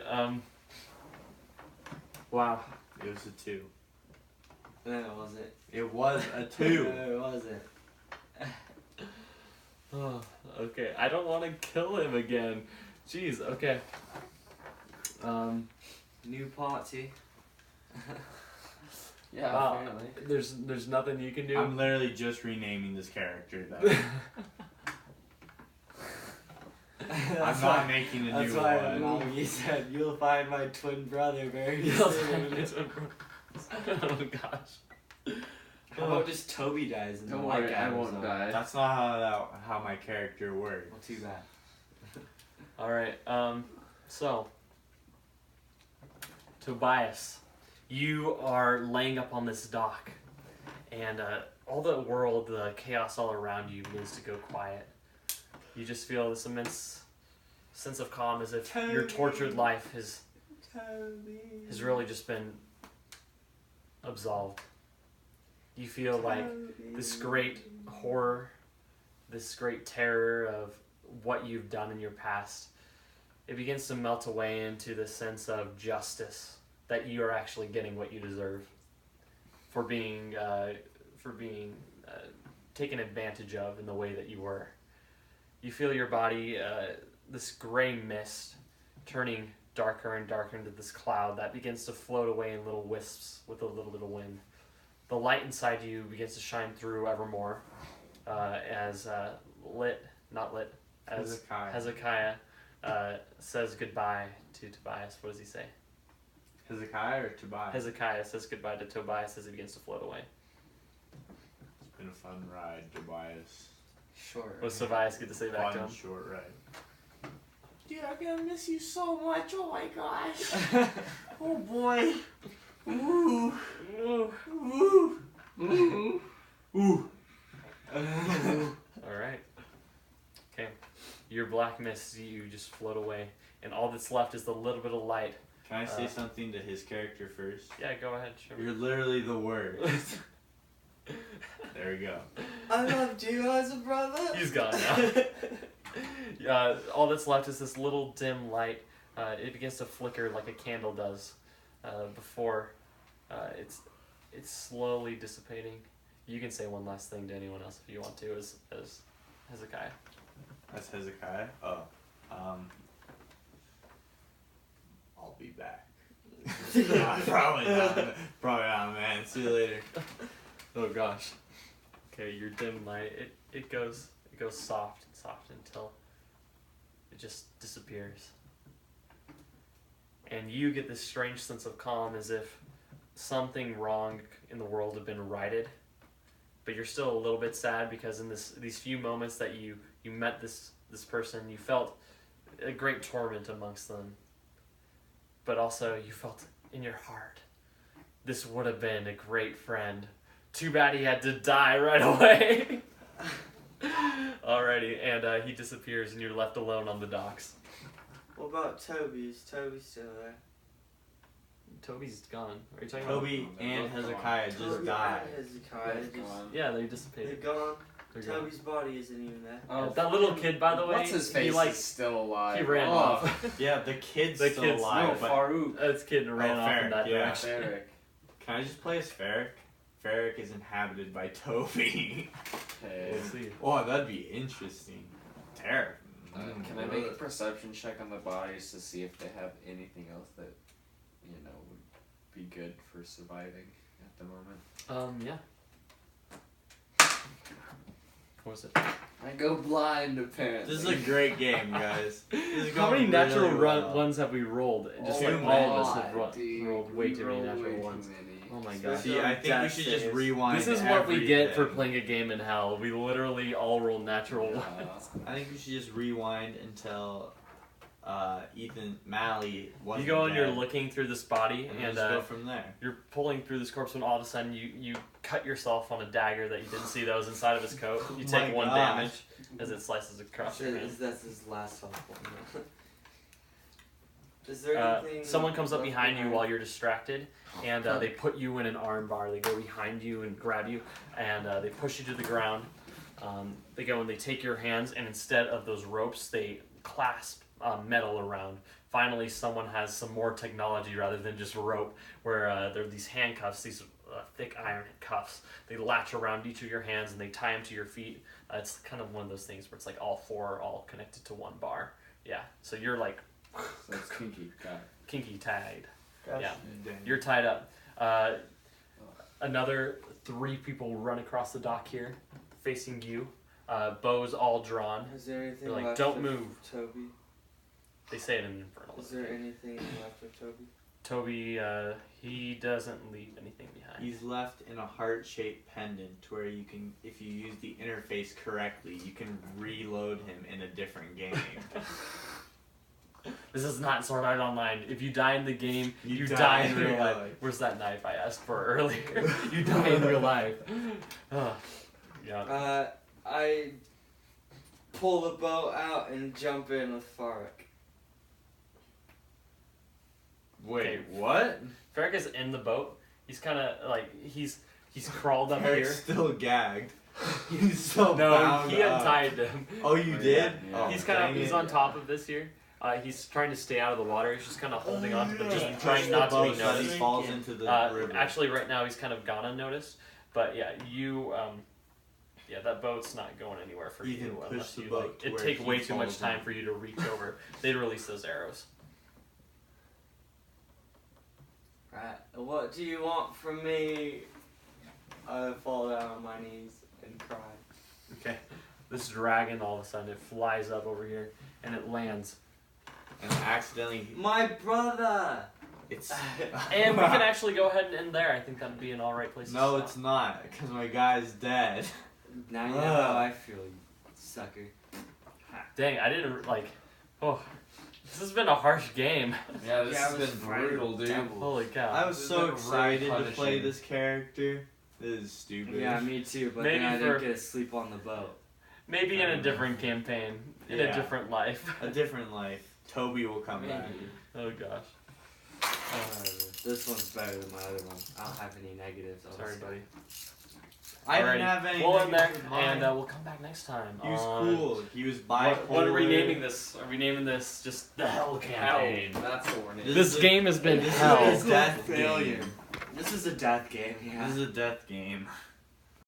Wow. It was a 2. No, it wasn't. It was a 2. No, it wasn't. Oh, okay. I don't want to kill him again. Jeez. Okay. New party. Yeah, Wow. apparently. There's nothing you can do. I'm literally just renaming this character though. I'm not making a That's new why one. Mom, you said you'll find my twin brother very You'll soon. find oh gosh. How about just Toby dies and Don't the worry, white I guy won't goes on? die. That's not how my character works. Well, too bad. All right. So Tobias, you are laying up on this dock, and all the world, the chaos all around you begins to go quiet. You just feel this immense sense of calm, as if your tortured life has really just been absolved. You feel like this great horror, this great terror of what you've done in your past, it begins to melt away into the sense of justice, that you are actually getting what you deserve for being taken advantage of in the way that you were. You feel your body, this gray mist, turning darker and darker into this cloud that begins to float away in little wisps with a little bit of wind. The light inside you begins to shine through ever more as Hezekiah says goodbye to Tobias. What does he say? Hezekiah or Tobias? Hezekiah says goodbye to Tobias as he begins to float away. It's been a fun ride, Tobias. Sure. What does Tobias get to say back to him? Short ride. Dude, I'm gonna miss you so much. Oh my gosh. Oh boy. Ooh. Ooh. Ooh. Ooh. Ooh. Alright. Okay. Your black mist, you just float away. And all that's left is the little bit of light. Can I say something to his character first? Yeah, go ahead. Sure. You're literally the worst. There we go. I loved you as a brother. He's gone now. All that's left is this little dim light. It begins to flicker like a candle does before it's slowly dissipating. You can say one last thing to anyone else if you want to, as Hezekiah. That's Hezekiah? Oh. I'll be back. Probably not. Probably not, man. See you later. Oh gosh. Okay, your dim light, it goes soft and soft until it just disappears. And you get this strange sense of calm, as if something wrong in the world had been righted. But you're still a little bit sad because in these few moments that you met this person, you felt a great torment amongst them. But also you felt in your heart, this would have been a great friend. Too bad he had to die right away. Alrighty, and he disappears and you're left alone on the docks. What about Toby? Is Toby still there? Toby's gone. Are you talking Toby and Hezekiah just Toby died. and Hezekiah just... about? Yeah, they They're dissipated. gone. They're gone. Toby's body isn't even there. Oh, That little kid, by the way, what's his face? he Is still alive. he ran Oh, off. Yeah, the kid's The still kid's- alive. No, but Farouk. This kid ran off in Ferric, that yeah. direction. Ferric. Can I just play as Ferric? Ferric is inhabited by Toby. Okay. We'll see. Oh, that'd be interesting. Terrifying. Can I make a perception check on the bodies to see if they have anything else that, would be good for surviving at the moment? Yeah. What was it? I go blind, apparently. This is a great game, guys. This is How going many natural really well. ones have we rolled? Just Oh like my all of us God, have dude, rolled way too many roll natural way too ones. many. Oh my god. See, I think we should just rewind. This is what we get for everything. playing a game in hell. We literally all roll natural ones. I think we should just rewind until Ethan Malley wasn't You go and you're dead, looking through this body, and and just go from there. you're pulling through this corpse when all of a sudden you cut yourself on a dagger that you didn't see that was inside of his coat. You Oh take my one gosh. damage as it slices across your hand. That's his last health one. Is there anything... Someone comes up left behind you behind? while you're distracted, and they put you in an arm bar. They go behind you and grab you, and they push you to the ground. They go and they take your hands, and instead of those ropes, they clasp metal around. Finally, someone has some more technology rather than just rope, where there are these handcuffs, these thick iron cuffs. They latch around each of your hands, and they tie them to your feet. It's kind of one of those things where it's like all four are all connected to one bar. Yeah, so you're like So it's kinky. Got it. kinky tied. Gotcha. Yeah, Dang. you're tied up. Another 3 people run across the dock here, facing you. Bows all drawn. Is there anything They're like, left "Don't of move." Toby? They say it in Infernal. Is there anything left of Toby? Toby, he doesn't leave anything behind. He's left in a heart-shaped pendant where you can, if you use the interface correctly, you can reload him in a different game. This is not Sword Art Online. If you die in the game, You you die die in in real real life. life. Where's that knife I asked for earlier? You die in real life. Yeah. I pull the boat out and jump in with Farak. Wait, what? Ferric is in the boat. He's kind of like he's crawled up Eric's here. still gagged. He's so No, bound he up. untied him. Oh, you Oh, did? yeah. Oh, He's kind of dang he's it. on top of this here. He's trying to stay out of the water. He's just kind of holding on to the Just beam, push trying the not to boat be so that noticed. he falls into the river. Actually, right now he's kind of gone unnoticed. But yeah, you yeah, that boat's not going anywhere for You you can push unless the you boat like. to It'd where take he way too much falls time in. for you to reach over. They'd release those arrows. Right. What do you want from me? I fall down on my knees and cry. Okay, this dragon all of a sudden it flies up over here and it lands. And accidentally, My brother! it's. And we can actually go ahead and end there. I think that'd be an alright place to No, stop. it's not, because my guy's dead. Now you know how I feel, you sucker. Dang, I didn't like. Oh, this has been a harsh game. Yeah, this Yeah, has I was been frightened. brutal, dude. Holy cow. I was This so has been really excited to play punishing. this character. This is stupid. Yeah, me too, but Maybe then I for- didn't get to sleep on the boat. Maybe in a different campaign, in a Yeah. different life. A different life. Toby will come back. Oh gosh. This one's better than my other one. I don't have any negatives. I'll Sorry, just- buddy. I Alrighty. didn't have any. We'll end there, negatives with mine. and we'll come back next time. He was on- cool. He was bipolar. What are we naming this? Are we naming this just the Hell Campaign? That's what we're naming. This game has been This hell. is a death Failure. game. This is a death game, yeah. This is a death game.